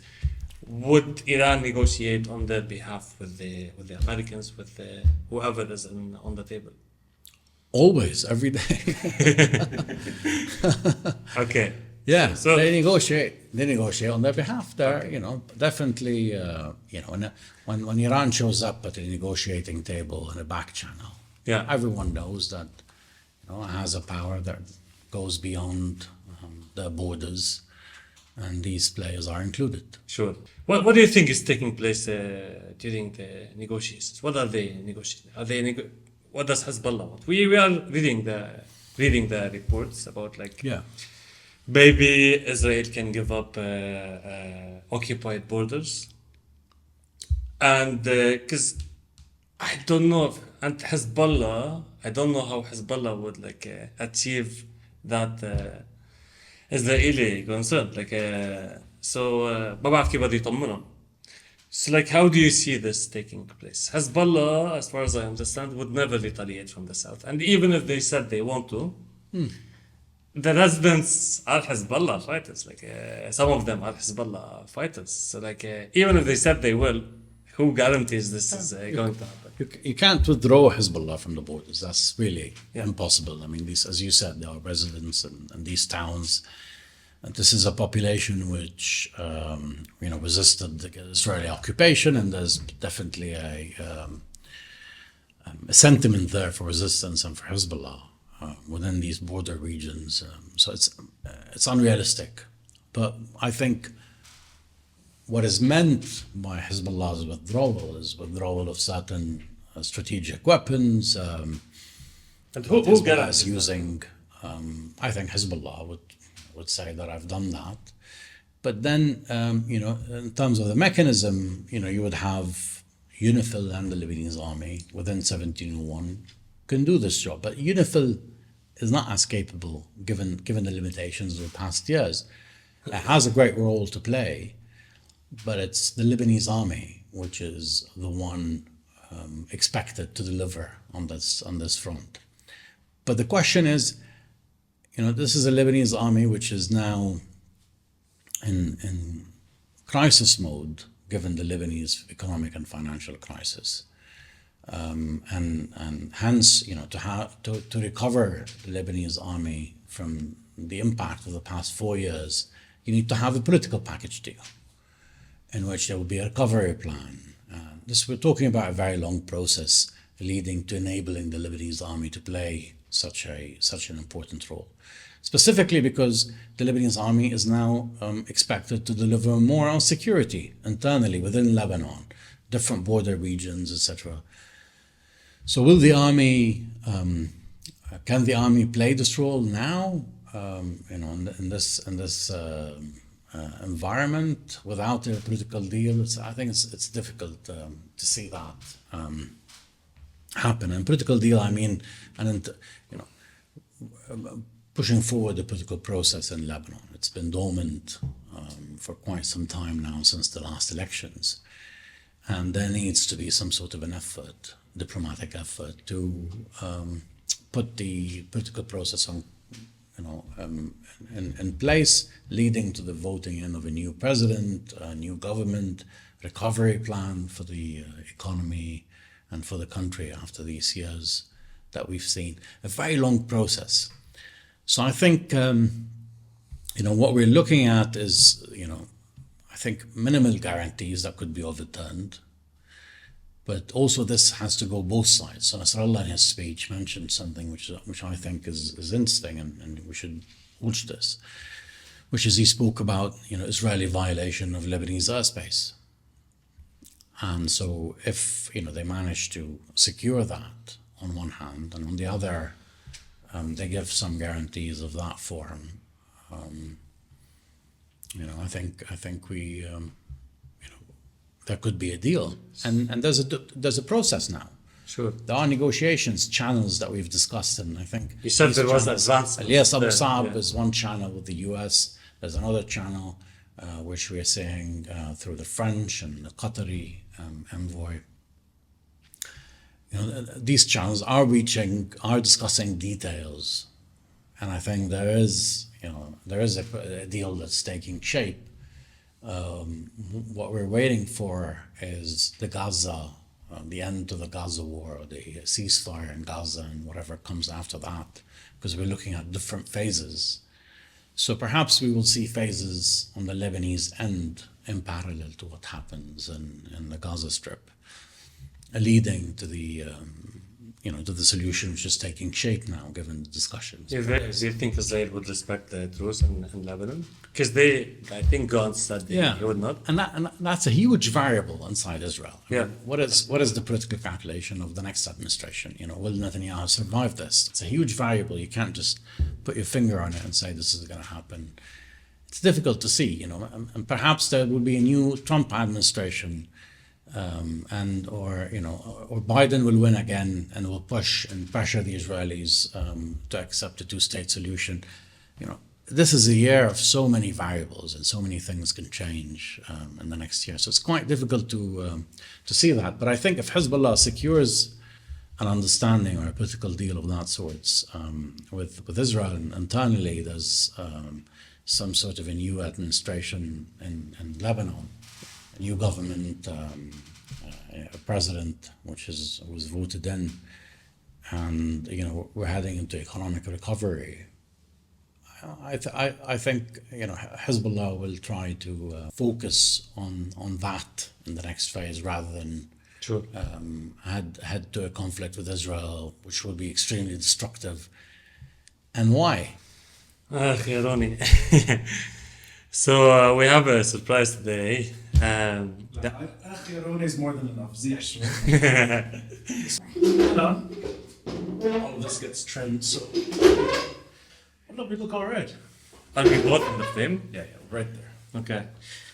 Would Iran negotiate on their behalf with the Americans, with whoever is on the table? Always, every day. Okay. Yeah, so they negotiate on their behalf. They're, definitely, when Iran shows up at a negotiating table in a back channel, everyone knows that, it has a power that goes beyond their borders, and these players are included. Sure. What do you think is taking place during the negotiations? What are they negotiating? What does Hezbollah want? We are reading the reports about maybe Israel can give up occupied borders, and because I don't know, and Hezbollah, I don't know how Hezbollah would achieve that Israeli concern. Like, so, ما بعرف كيف بده يطمنهم. So, like, how do you see this taking place? Hezbollah, as far as I understand, would never retaliate from the south. And even if they said they want to, the residents are Hezbollah fighters. Like, some of them are Hezbollah fighters. So, like, even if they said they will, who guarantees this is going to happen? You can't withdraw Hezbollah from the borders. That's really impossible. I mean, these, as you said, there are residents in these towns. And this is a population which, resisted the Israeli occupation, and there's definitely a sentiment there for resistance and for Hezbollah within these border regions. So it's unrealistic. But I think what is meant by Hezbollah's withdrawal is withdrawal of certain strategic weapons. And who Hezbollah is using? I think Hezbollah would say that I've done that. But then, in terms of the mechanism, you would have UNIFIL and the Lebanese army within 1701 can do this job. But UNIFIL is not as capable, given the limitations of the past years. It has a great role to play, but it's the Lebanese army which is the one expected to deliver on this front. But the question is, this is a Lebanese army which is now in crisis mode, given the Lebanese economic and financial crisis, and hence, to recover the Lebanese army from the impact of the past 4 years, you need to have a political package deal, in which there will be a recovery plan. We're talking about a very long process leading to enabling the Lebanese army to play such an important role. Specifically because the Lebanese army is now expected to deliver more on security internally within Lebanon, different border regions, etc. So will the army, can the army play this role now, in this environment without a political deal? I think it's difficult to see that happen. And political deal, I mean, pushing forward the political process in Lebanon. It's been dormant for quite some time now, since the last elections. And there needs to be some sort of an effort, diplomatic effort, to put the political process on, in place, leading to the voting in of a new president, a new government, recovery plan for the economy and for the country after these years that we've seen. A very long process. So I think, what we're looking at is, I think minimal guarantees that could be overturned. But also this has to go both sides. So Nasrallah in his speech mentioned something which I think is interesting, and we should watch this, which is he spoke about, Israeli violation of Lebanese airspace. And so if, they manage to secure that on one hand, and on the other, they give some guarantees of that form. I think we, there could be a deal, and there's a process now. Sure. There are negotiations channels that we've discussed, and I think you said there was advancement. Yes, Abu Saab is one channel with the U.S. There's another channel which we are seeing through the French and the Qatari envoy. These channels are discussing details, and I think there is a deal that's taking shape. What we're waiting for is the end to the Gaza war, or the ceasefire in Gaza, and whatever comes after that, because we're looking at different phases. So perhaps we will see phases on the Lebanese end in parallel to what happens in the Gaza Strip, leading to the solution which is taking shape now, given the discussions. Do you think Israel would respect the truce in Lebanon? Because I think God said they would not. And that's a huge variable inside Israel. Yeah. What is the political calculation of the next administration? Will Netanyahu survive this? It's a huge variable. You can't just put your finger on it and say this is going to happen. It's difficult to see, and perhaps there will be a new Trump administration or Biden will win again and will push and pressure the Israelis to accept a two-state solution. This is a year of so many variables and so many things can change in the next year. So it's quite difficult to see that. But I think if Hezbollah secures an understanding or a political deal of that sort with Israel, and internally there's some sort of a new administration in Lebanon, a new government, a president was voted in, and we're heading into economic recovery. I think Hezbollah will try to focus on that in the next phase rather than head to a conflict with Israel, which will be extremely destructive. And why? Ronnie. So we have a surprise today. Ronnie is more than enough. All of this gets trimmed, so. No, we look all right. Are we both in the frame? Yeah, right there. Okay.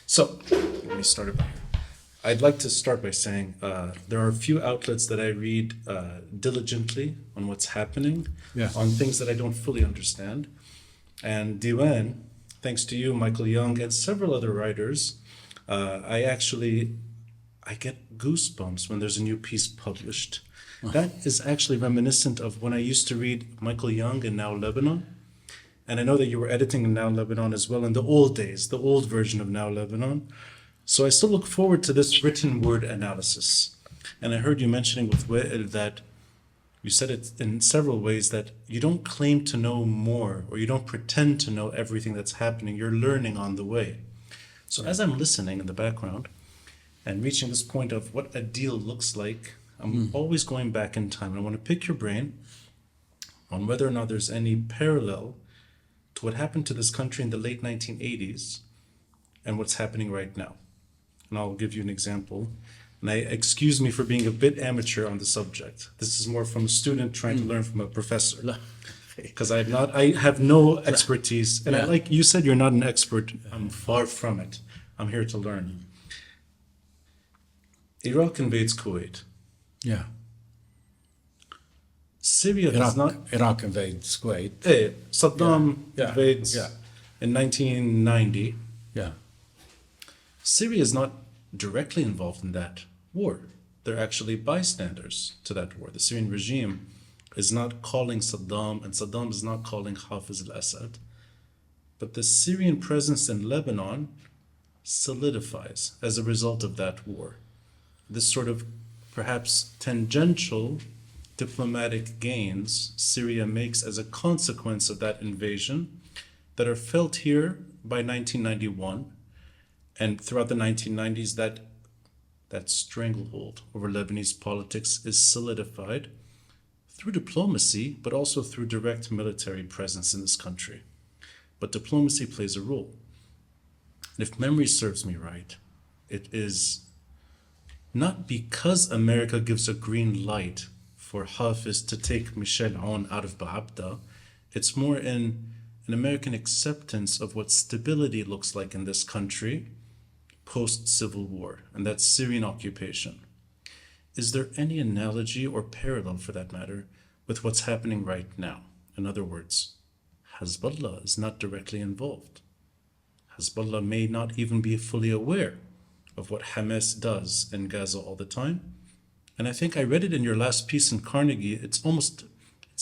So, let me start it by here. I'd like to start by saying there are a few outlets that I read diligently on what's happening, on things that I don't fully understand. And Diwan, thanks to you, Michael Young, and several other writers, I get goosebumps when there's a new piece published. That is actually reminiscent of when I used to read Michael Young in Now Lebanon. And I know that you were editing in Now Lebanon as well in the old days, the old version of Now Lebanon. So I still look forward to this written word analysis. And I heard you mentioning with Wael that you said it in several ways that you don't claim to know more, or you don't pretend to know everything that's happening. You're learning on the way. So as I'm listening in the background and reaching this point of what a deal looks like, I'm always going back in time. And I want to pick your brain on whether or not there's any parallel to what happened to this country in the late 1980s and what's happening right now. And I'll give you an example. And excuse me for being a bit amateur on the subject. This is more from a student trying to learn from a professor. Because I have no expertise. And like you said, you're not an expert. I'm far from it. I'm here to learn. Iraq invades Kuwait. Yeah. Syria does not. Iraq invades Kuwait. Saddam invades in 1990. Yeah. Syria is not directly involved in that war. They're actually bystanders to that war. The Syrian regime is not calling Saddam, and Saddam is not calling Hafiz al-Assad. But the Syrian presence in Lebanon solidifies as a result of that war. This sort of perhaps tangential diplomatic gains Syria makes as a consequence of that invasion that are felt here by 1991, and throughout the 1990s that stranglehold over Lebanese politics is solidified through diplomacy, but also through direct military presence in this country. But diplomacy plays a role. And if memory serves me right, it is not because America gives a green light for Hafiz to take Michel Aoun out of Ba'abda, it's more in an American acceptance of what stability looks like in this country post-civil war, and that's Syrian occupation. Is there any analogy or parallel, for that matter, with what's happening right now? In other words, Hezbollah is not directly involved. Hezbollah may not even be fully aware of what Hamas does in Gaza all the time. And I think I read it in your last piece in Carnegie. It's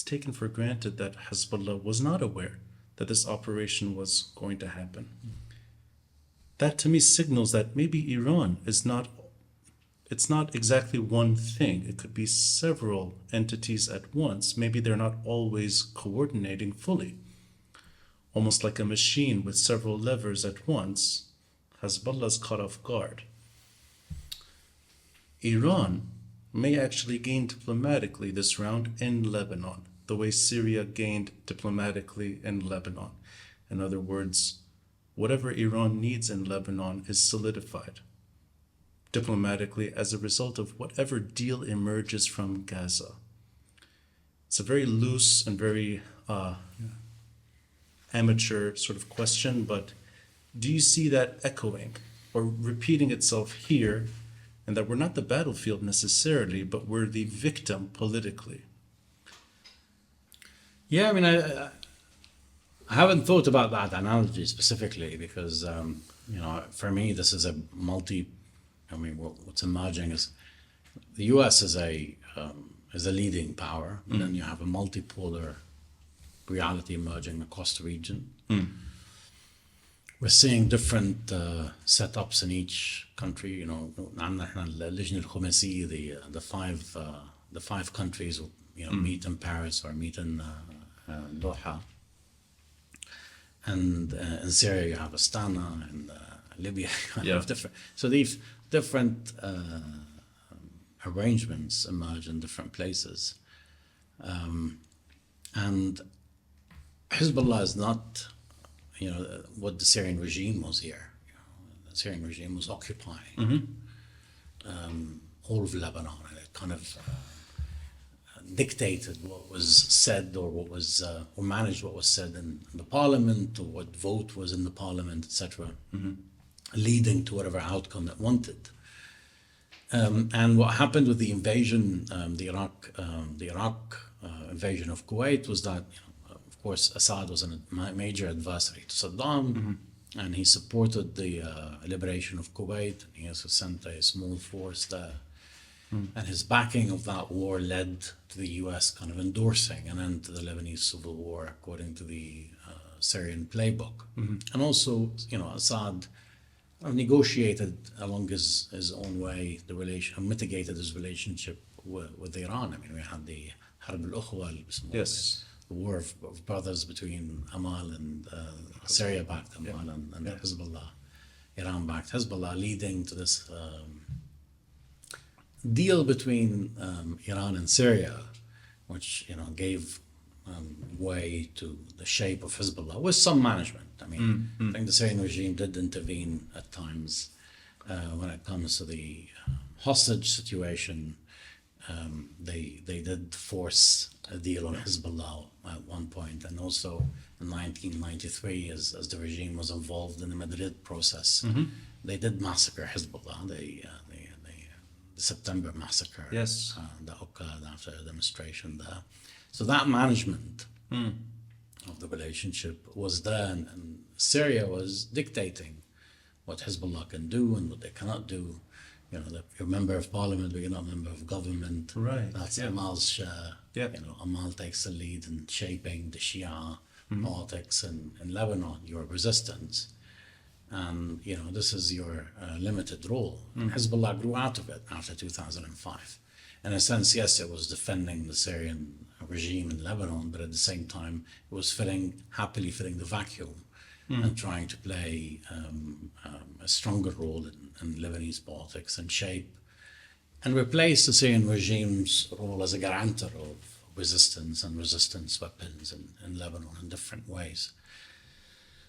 taken for granted that Hezbollah was not aware that this operation was going to happen. That to me signals that maybe Iran it's not exactly one thing. It could be several entities at once. Maybe they're not always coordinating fully. Almost like a machine with several levers at once, Hezbollah's caught off guard. Iran may actually gain diplomatically this round in Lebanon, the way Syria gained diplomatically in Lebanon. In other words, whatever Iran needs in Lebanon is solidified diplomatically as a result of whatever deal emerges from Gaza. It's a very loose and very amateur sort of question, but do you see that echoing or repeating itself here and that we're not the battlefield necessarily, but we're the victim politically. Yeah, I mean, I haven't thought about that analogy specifically because, for me, this is what's emerging is the U.S. is a leading power, and then you have a multipolar reality emerging across the region. We're seeing different setups in each country. عندنا احنا اللجنة الخماسية, the five countries meet in Paris or meet in Doha. And in Syria you have Astana, and Libya you have different. So these different arrangements emerge in different places, and Hezbollah is not, what the Syrian regime was here. The Syrian regime was occupying all of Lebanon, and it kind of dictated what was said, or what was or managed what was said in the parliament, or what vote was in the parliament, etc., leading to whatever outcome it wanted. And what happened with the invasion, the Iraq invasion of Kuwait, was that, of course, Assad was a major adversary to Saddam, and he supported the liberation of Kuwait. He also sent a small force there. And his backing of that war led to the U.S. kind of endorsing an end to the Lebanese civil war according to the Syrian playbook. And also, Assad negotiated along his own way mitigated his relationship with Iran. I mean, we had the Harb al-Ukhwa, Yes. the war of brothers between Amal and Syria-backed Amal and Hezbollah, Iran-backed Hezbollah, leading to this deal between Iran and Syria, which gave way to the shape of Hezbollah with some management. I mean, I think the Syrian regime did intervene at times when it comes to the hostage situation. They did force a deal on Hezbollah at one point, and also in 1993, as the regime was involved in the Madrid process, they did massacre Hezbollah. The September massacre that occurred after a demonstration there. So that management of the relationship was there, and Syria was dictating what Hezbollah can do and what they cannot do. You're a member of parliament, but you're not a member of government. Right. That's Amal's share. Yep. Amal takes the lead in shaping the Shia politics in Lebanon, your resistance. And, this is your limited role. Hezbollah grew out of it after 2005. In a sense, yes, it was defending the Syrian regime in Lebanon, but at the same time, it was happily filling the vacuum and trying to play a stronger role in Lebanese politics and shape and replace the Syrian regime's role as a guarantor of resistance and resistance weapons in Lebanon in different ways.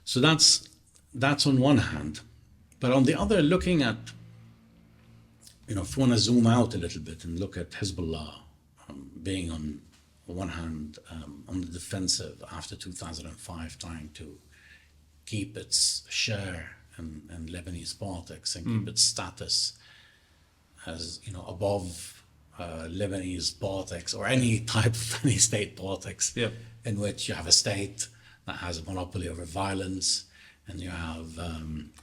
So that's on one hand. But on the other, looking at, if you want to zoom out a little bit and look at Hezbollah being on one hand on the defensive after 2005, trying to keep its share in Lebanese politics and keep its status as, above Lebanese politics or any type of any state politics, in which you have a state that has a monopoly over violence. And you have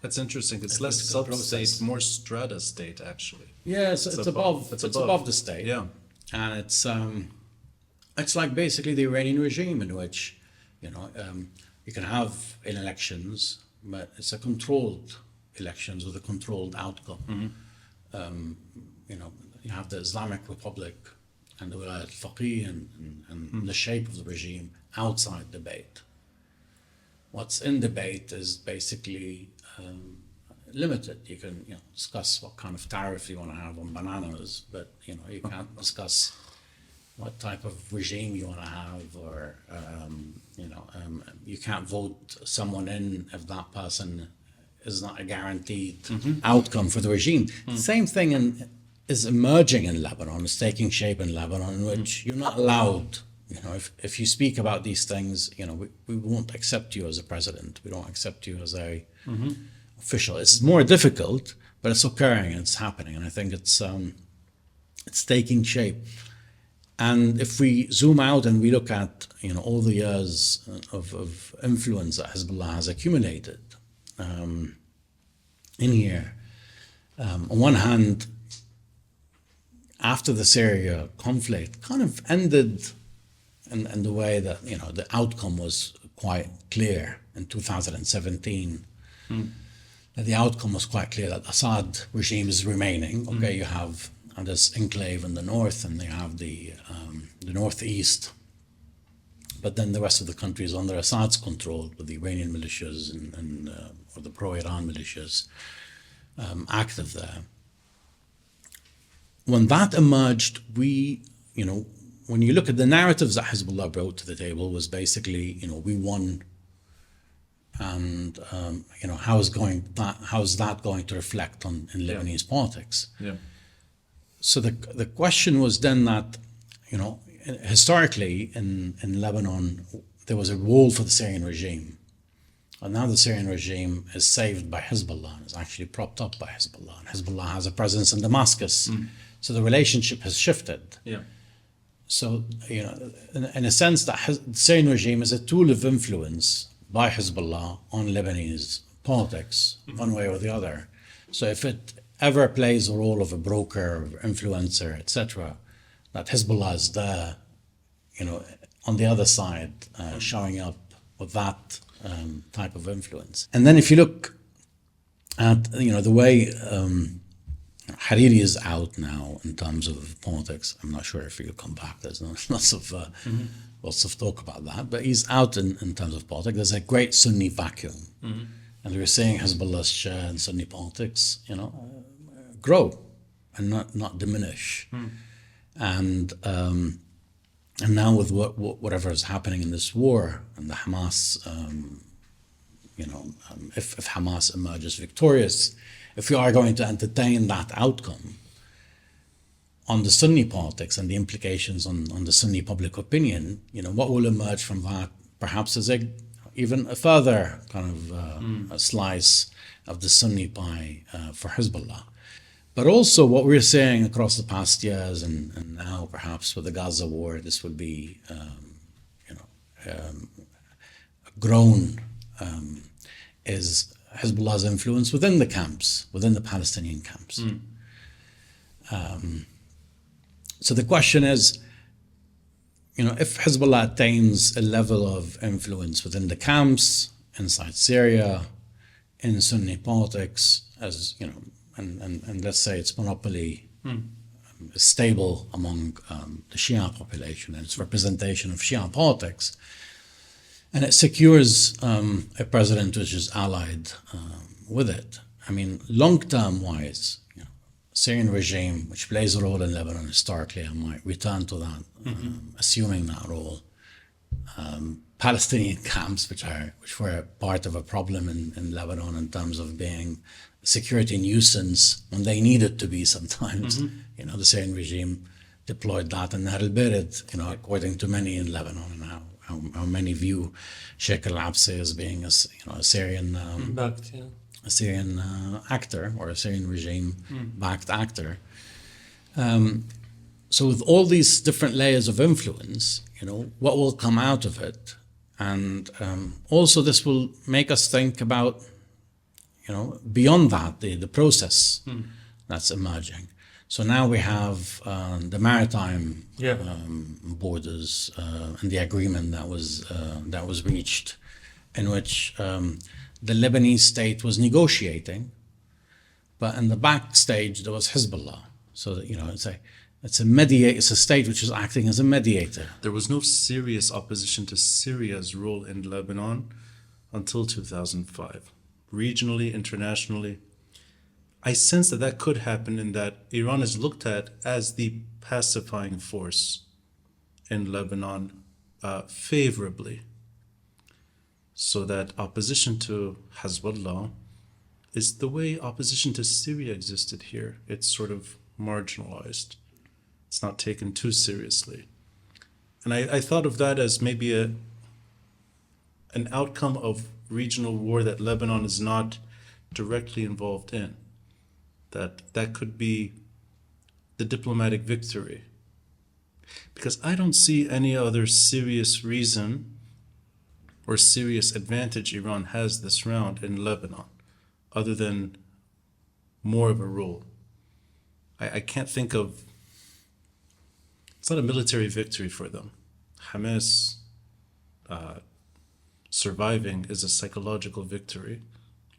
that's interesting. It's less sub-state, more strata state, actually. Yeah, it's above the state. Yeah, and it's like basically the Iranian regime, in which you can have elections, but it's a controlled elections with a controlled outcome. You have the Islamic Republic and the Wael Taleb and the shape of the regime outside debate. What's in debate is basically limited. You can discuss what kind of tariff you want to have on bananas, but you can't discuss what type of regime you want to have, or you can't vote someone in if that person is not a guaranteed outcome for the regime. Same thing is emerging in Lebanon, is taking shape in Lebanon, in which you're not allowed. If you speak about these things, we won't accept you as a president. We don't accept you as a official. It's more difficult, but but it's occurring and it's happening, and I think it's taking shape. And if we zoom out and we look at all the years of influence that Hezbollah has accumulated in here, on one hand, after the Syria conflict kind of ended in the way that the outcome was quite clear in 2017. That the outcome was quite clear that Assad regime is remaining. Okay, you have this enclave in the north, and you have the northeast, but then the rest of the country is under Assad's control, with the Iranian militias and or the pro-Iran militias active there. When that emerged, when you look at the narratives that Hezbollah brought to the table, was basically, we won, and how is that going to reflect in Lebanese politics? Yeah. So the question was then that, historically in Lebanon, there was a role for the Syrian regime. And now the Syrian regime is saved by Hezbollah and is actually propped up by Hezbollah. And Hezbollah has a presence in Damascus. So the relationship has shifted. Yeah. So, in a sense, the Syrian regime is a tool of influence by Hezbollah on Lebanese politics, one way or the other. So if it ever plays a role of a broker, or influencer, etc., that Hezbollah is there, on the other side, showing up with that type of influence. And then if you look at, the way Hariri is out now in terms of politics, I'm not sure if he'll come back. There's lots of talk about that, but he's out in terms of politics. There's a great Sunni vacuum. And we're seeing Hezbollah's share in Sunni politics, grow and not diminish. And now with whatever is happening in this war and the Hamas, if Hamas emerges victorious, if we are going to entertain that outcome on the Sunni politics and the implications on the Sunni public opinion, what will emerge from that perhaps is even a further kind of a slice of the Sunni pie for Hezbollah. But also what we're seeing across the past years and now perhaps with the Gaza war, this will be grown, is Hezbollah's influence within the camps, within the Palestinian camps. So the question is, if Hezbollah attains a level of influence within the camps, inside Syria, in Sunni politics, as and let's say its monopoly is stable among the Shia population and its representation of Shia politics, and it secures a president which is allied with it. I mean, long-term wise, Syrian regime, which plays a role in Lebanon historically, I might return to that, assuming that role. Palestinian camps, which were part of a problem in Lebanon in terms of being a security nuisance when they needed to be sometimes. The Syrian regime deployed that in Nahr al-Bared, according to many in Lebanon, and how many view Sheikh al-Absi as being a Syrian a Syrian actor or a Syrian regime-backed actor. So with all these different layers of influence, what will come out of it? And also this will make us think about, beyond that, the process that's emerging. So now we have the maritime borders and the agreement that was reached, in which the Lebanese state was negotiating, but in the backstage there was Hezbollah. So that, it's a state which is acting as a mediator. There was no serious opposition to Syria's role in Lebanon until 2005. Regionally, internationally, I sense that could happen in that Iran is looked at as the pacifying force in Lebanon favorably. So that opposition to Hezbollah is the way opposition to Syria existed here. It's sort of marginalized. It's not taken too seriously. And I thought of that as maybe an outcome of regional war that Lebanon is not directly involved in. that could be the diplomatic victory. Because I don't see any other serious reason or serious advantage Iran has this round in Lebanon, other than more of a role. I can't think of, it's not a military victory for them. Hamas surviving is a psychological victory,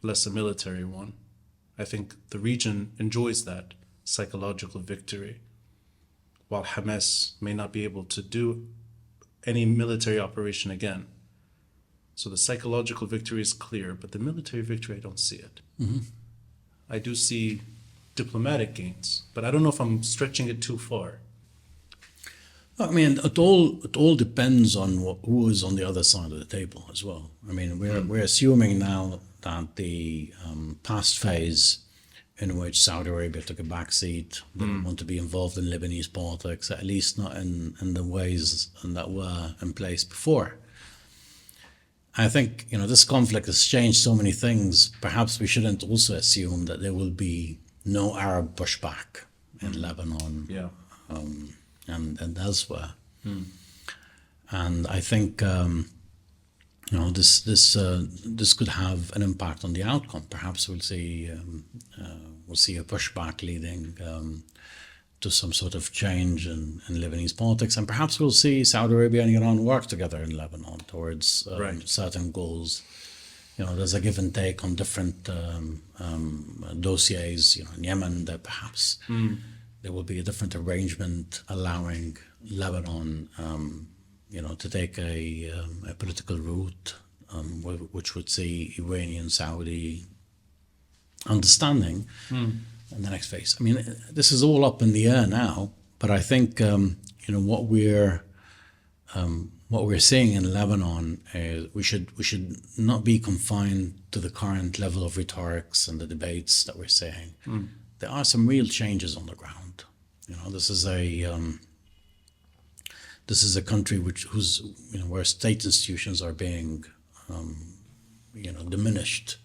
less a military one. I think the region enjoys that psychological victory, while Hamas may not be able to do any military operation again. So the psychological victory is clear, but the military victory, I don't see it. Mm-hmm. I do see diplomatic gains, but I don't know if I'm stretching it too far. I mean, it all depends on who is on the other side of the table as well. I mean, we're assuming now that the past phase in which Saudi Arabia took a backseat, they don't want to be involved in Lebanese politics, at least not in the ways that were in place before. I think, this conflict has changed so many things. Perhaps we shouldn't also assume that there will be no Arab pushback in Lebanon. Yeah. And elsewhere. And I think this could have an impact on the outcome. Perhaps we'll see a pushback leading to some sort of change in Lebanese politics, and perhaps we'll see Saudi Arabia and Iran work together in Lebanon towards certain goals. There's a give and take on different dossiers. In Yemen, that perhaps there will be a different arrangement allowing Lebanon, to take a political route, which would see Iranian-Saudi understanding in the next phase. I mean, this is all up in the air now, but I think what we're seeing in Lebanon is we should not be confined to the current level of rhetorics and the debates that we're seeing. There are some real changes on the ground. This is a country where state institutions are being diminished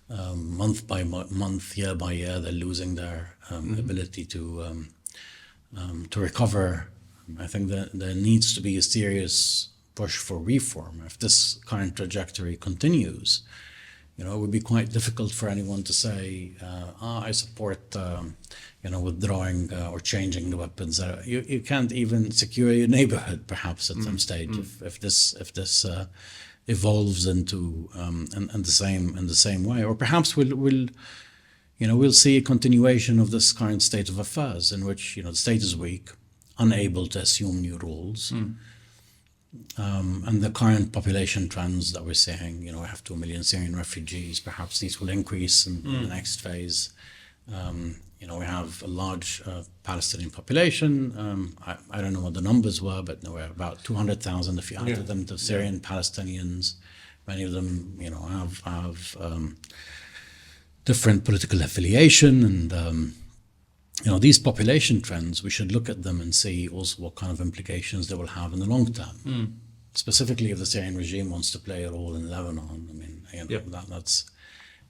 month by month, year by year. They're losing their ability to recover. I think that there needs to be a serious push for reform. If this current trajectory continues, it would be quite difficult for anyone to say, I support, withdrawing or changing the weapons. You can't even secure your neighborhood, perhaps, at some stage if this evolves into in the same way. Or perhaps we'll see a continuation of this current state of affairs in which the state is weak, unable to assume new roles. And the current population trends that we're seeing, we have 2 million Syrian refugees. Perhaps these will increase in the next phase. We have a large Palestinian population. I don't know what the numbers were, but we're about 200,000 if you added them to Syrian Palestinians. Many of them, have different political affiliation, and these population trends, we should look at them and see also what kind of implications they will have in the long term. Specifically, if the Syrian regime wants to play a role in Lebanon, I mean, that's.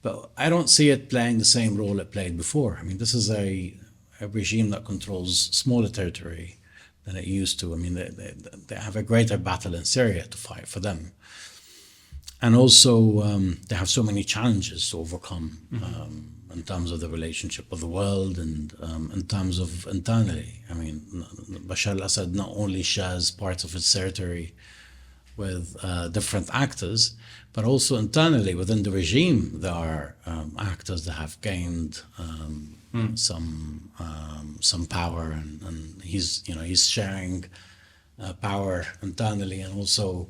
But I don't see it playing the same role it played before. I mean, this is a regime that controls smaller territory than it used to. I mean, they have a greater battle in Syria to fight for them. And also, they have so many challenges to overcome in terms of the relationship with the world and in terms of internally. I mean, Bashar al-Assad not only shares parts of its territory with different actors, but also internally within the regime, there are actors that have gained some power, and he's sharing power internally and also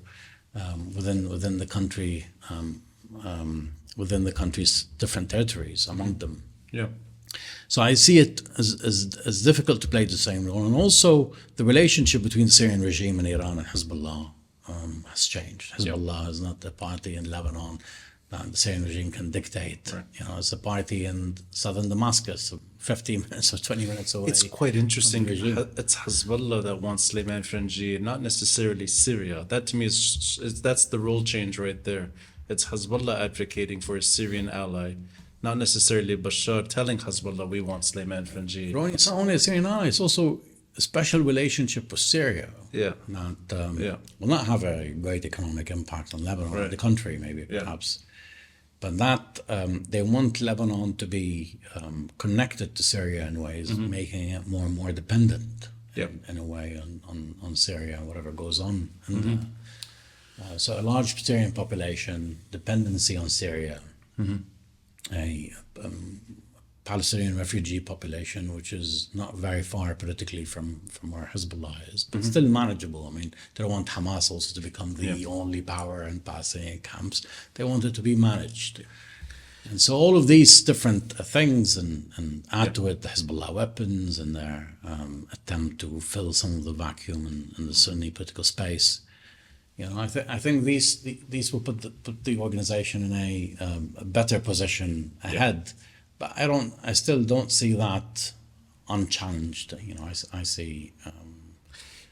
within the country, within the country's different territories among them. Yeah. So I see it as difficult to play the same role, and also the relationship between the Syrian regime and Iran and Hezbollah has changed. Hezbollah is not the party in Lebanon that the Syrian regime can dictate. Right. It's a party in southern Damascus, 15 minutes or 20 minutes away. It's quite interesting. It's Hezbollah that wants Sulaiman Frangi, not necessarily Syria. That to me that's the role change right there. It's Hezbollah advocating for a Syrian ally not necessarily Bashar telling Hezbollah we want Sulaiman Franji. Ronnie, it's not only Syria now, it's also a special relationship with Syria. Yeah. That will not have a great economic impact on Lebanon, or the country maybe, perhaps. But that they want Lebanon to be connected to Syria in ways, making it more and more dependent in a way on Syria and whatever goes on. So a large Syrian population, dependency on Syria, a Palestinian refugee population, which is not very far politically from where Hezbollah is, but still manageable. I mean, they don't want Hamas also to become the only power in Palestinian camps. They want it to be managed. And so all of these different things, and add to it the Hezbollah weapons and their attempt to fill some of the vacuum in the Sunni political space. I think these will put the organization in a better position ahead. But I still don't see that unchallenged. I see.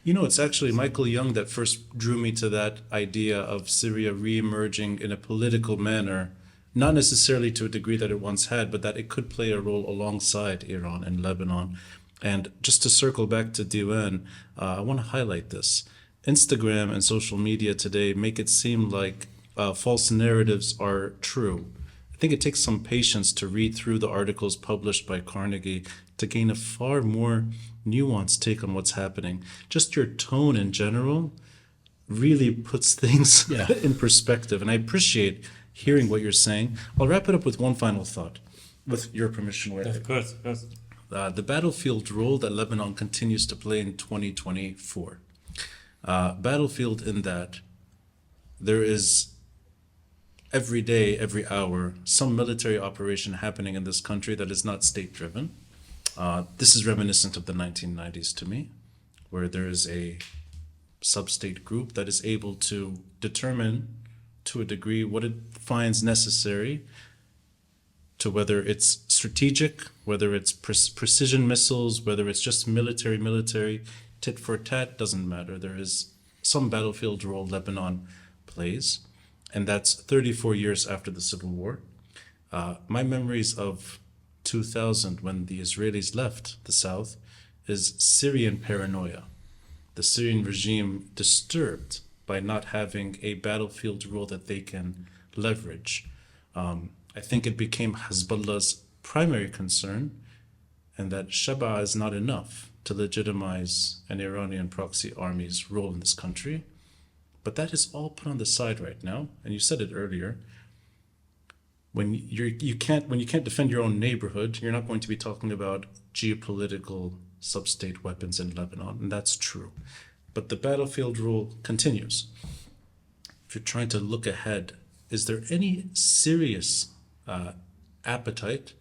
It's actually Michael Young that first drew me to that idea of Syria re-emerging in a political manner, not necessarily to a degree that it once had, but that it could play a role alongside Iran and Lebanon. And just to circle back to Diwan, I want to highlight this. Instagram and social media today make it seem like false narratives are true. I think it takes some patience to read through the articles published by Carnegie to gain a far more nuanced take on what's happening. Just your tone in general really puts things in perspective. And I appreciate hearing what you're saying. I'll wrap it up with one final thought, with your permission. Of course. The battlefield role that Lebanon continues to play in 2024. Battlefield in that there is every day, every hour, some military operation happening in this country that is not state-driven. This is reminiscent of the 1990s to me, where there is a sub-state group that is able to determine to a degree what it finds necessary, to whether it's strategic, whether it's precision missiles, whether it's just military, tit for tat, doesn't matter. There is some battlefield role Lebanon plays. And that's 34 years after the Civil War. My memories of 2000, when the Israelis left the South, is Syrian paranoia. The Syrian regime disturbed by not having a battlefield role that they can leverage. I think it became Hezbollah's primary concern, and that Shaba is not enough to legitimize an Iranian proxy army's role in this country. But that is all put on the side right now, and you said it earlier. When you can't defend your own neighborhood, you're not going to be talking about geopolitical sub-state weapons in Lebanon, and that's true. But the battlefield rule continues. If you're trying to look ahead, is there any serious appetite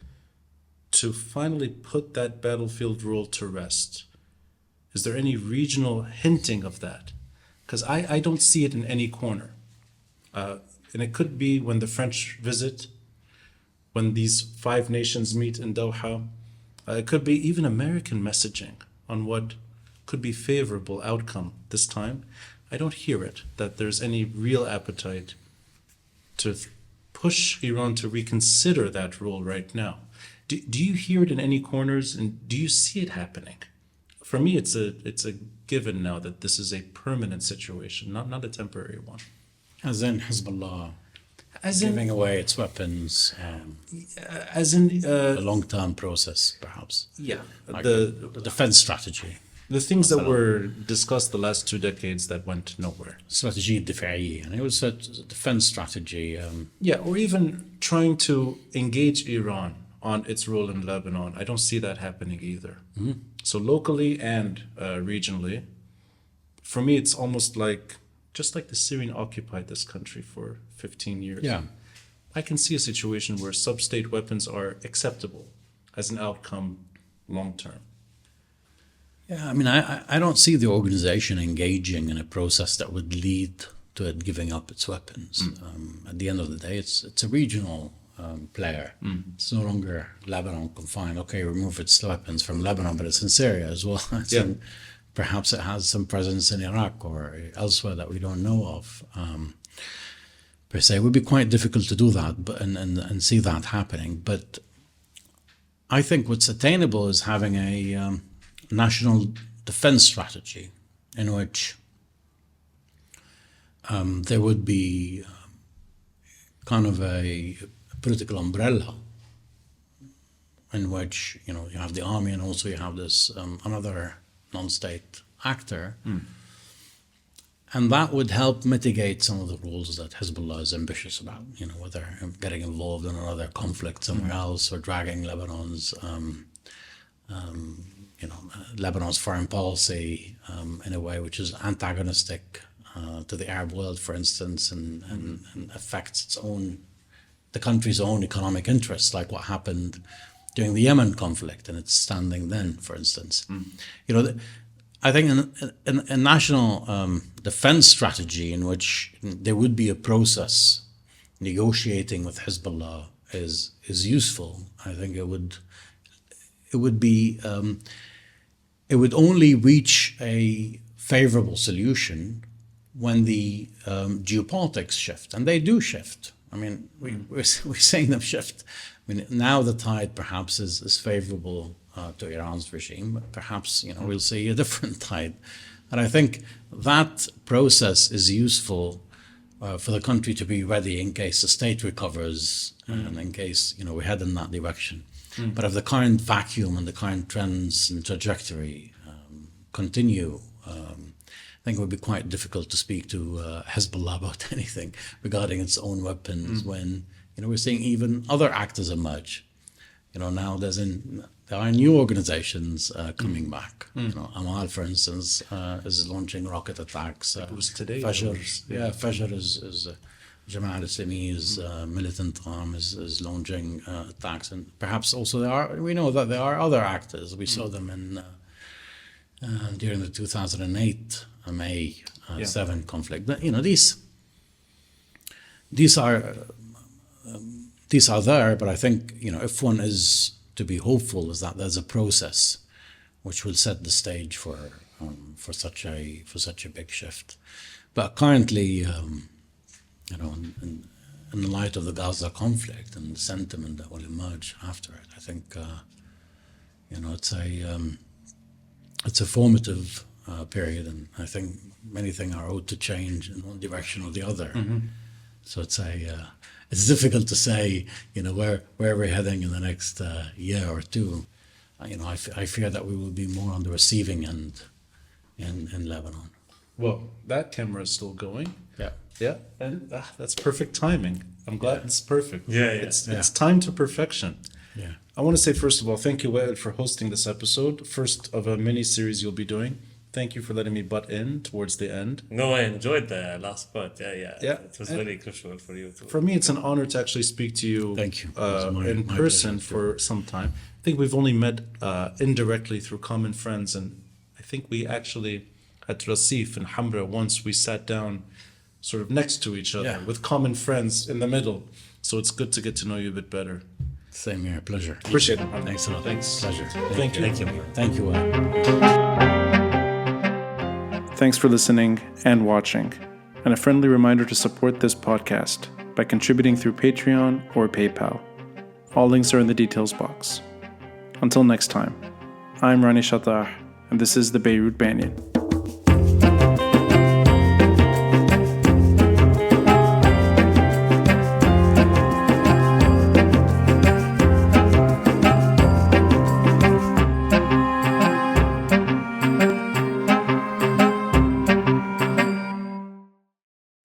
to finally put that battlefield rule to rest? Is there any regional hinting of that? Because I don't see it in any corner. And it could be when the French visit, when these 5 nations meet in Doha. It could be even American messaging on what could be favorable outcome this time. I don't hear it, that there's any real appetite to push Iran to reconsider that role right now. Do you hear it in any corners, and do you see it happening? For me, it's a given now that this is a permanent situation, not a temporary one. As in Hezbollah giving away its weapons, as in a long-term process, perhaps. Yeah, Like the defense strategy. The things that were discussed the last 2 decades that went nowhere. Strategy دفاعية, and it was a defense strategy. Or even trying to engage Iran on its role in Lebanon. I don't see that happening either. So locally and regionally, for me, it's almost like, just like the Syrian occupied this country for 15 years. Yeah. I can see a situation where sub-state weapons are acceptable as an outcome long-term. Yeah, I mean, I don't see the organization engaging in a process that would lead to it giving up its weapons. At the end of the day, it's a regional player. It's no longer Lebanon confined. Okay, remove its weapons from Lebanon, but it's in Syria as well. Perhaps it has some presence in Iraq or elsewhere that we don't know of. per se. It would be quite difficult to do that, but and see that happening. But I think what's attainable is having a national defense strategy in which there would be kind of a political umbrella in which, you know, you have the army and also you have this another non-state actor. And that would help mitigate some of the rules that Hezbollah is ambitious about, you know, whether getting involved in another conflict somewhere else or dragging Lebanon's, Lebanon's foreign policy in a way which is antagonistic to the Arab world, for instance, and affects the country's own economic interests, like what happened during the Yemen conflict and its standing then, for instance. You know, I think a national defense strategy in which there would be a process negotiating with Hezbollah is useful. I think it would only reach a favorable solution when the geopolitics shift, and they do shift. I mean, we're seeing them shift. I mean, now the tide perhaps is favorable to Iran's regime, but perhaps, you know, we'll see a different tide. And I think that process is useful for the country to be ready in case the state recovers and in case, you know, we head in that direction. But if the current vacuum and the current trends and trajectory continue, I think it would be quite difficult to speak to Hezbollah about anything regarding its own weapons when, you know, we're seeing even other actors emerge. You know, now there are new organizations coming back. You know, Amal, for instance, is launching rocket attacks. It was today. Fajr, Fajr is Jamaat al-Islami's militant arm is launching attacks, and perhaps also we know that there are other actors. We saw them in during the 2008 May 7 conflict. You know, these are there, but I think, you know, if one is to be hopeful, is that there's a process which will set the stage for such a big shift. But currently, you know, in the light of the Gaza conflict and the sentiment that will emerge after it, I think, you know, it's a formative period, and I think many things are owed to change in one direction or the other. So it's difficult to say, you know, where we're heading in the next year or two. You know, I fear that we will be more on the receiving end in Lebanon. Well, that camera is still going. Yeah, and that's perfect timing. I'm glad it's perfect. It's time to perfection. Yeah. I want to say, first of all, thank you, Wael, for hosting this episode, first of a mini series you'll be doing. Thank you for letting me butt in towards the end. No, I enjoyed the last part. Yeah. It was And very crucial for you too. For me, it's an honor to actually speak to you. Thank you. In My person pleasure. for some time. I think we've only met indirectly through common friends, and I think we actually at Rasif and Hamra once we sat down sort of next to each other with common friends in the middle. So it's good to get to know you a bit better. Same here. Pleasure. Appreciate it. Thanks a lot. Thanks. Pleasure. Thank you. Thank you. Thanks for listening and watching. And a friendly reminder to support this podcast by contributing through Patreon or PayPal. All links are in the details box. Until next time, I'm Rani Shatah, and this is the Beirut Banyan.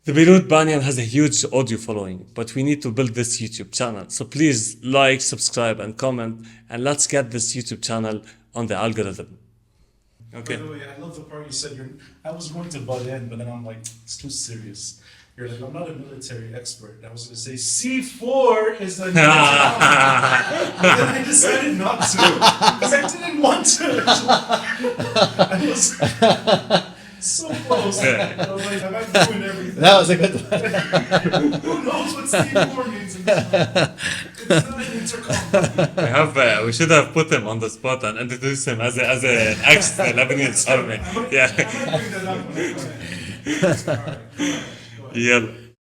The Beirut Banyan has a huge audio following, but we need to build this YouTube channel. So please like, subscribe, and comment, and let's get this YouTube channel on the algorithm. Okay. By the way, I love the part you said I was going to butt in, but then I'm like, it's too serious. You're like, I'm not a military expert. I was going to say C4 is a but then I decided not to, because I didn't want to. I was so close. I was like, I'm not doing everything. That was a good one. Who knows what C4 means in this one? It's not an intercom. We should have put him on the spot and introduced him as an ex-Lebanese army. I'm gonna bring that up when I come in. All right. Yeah.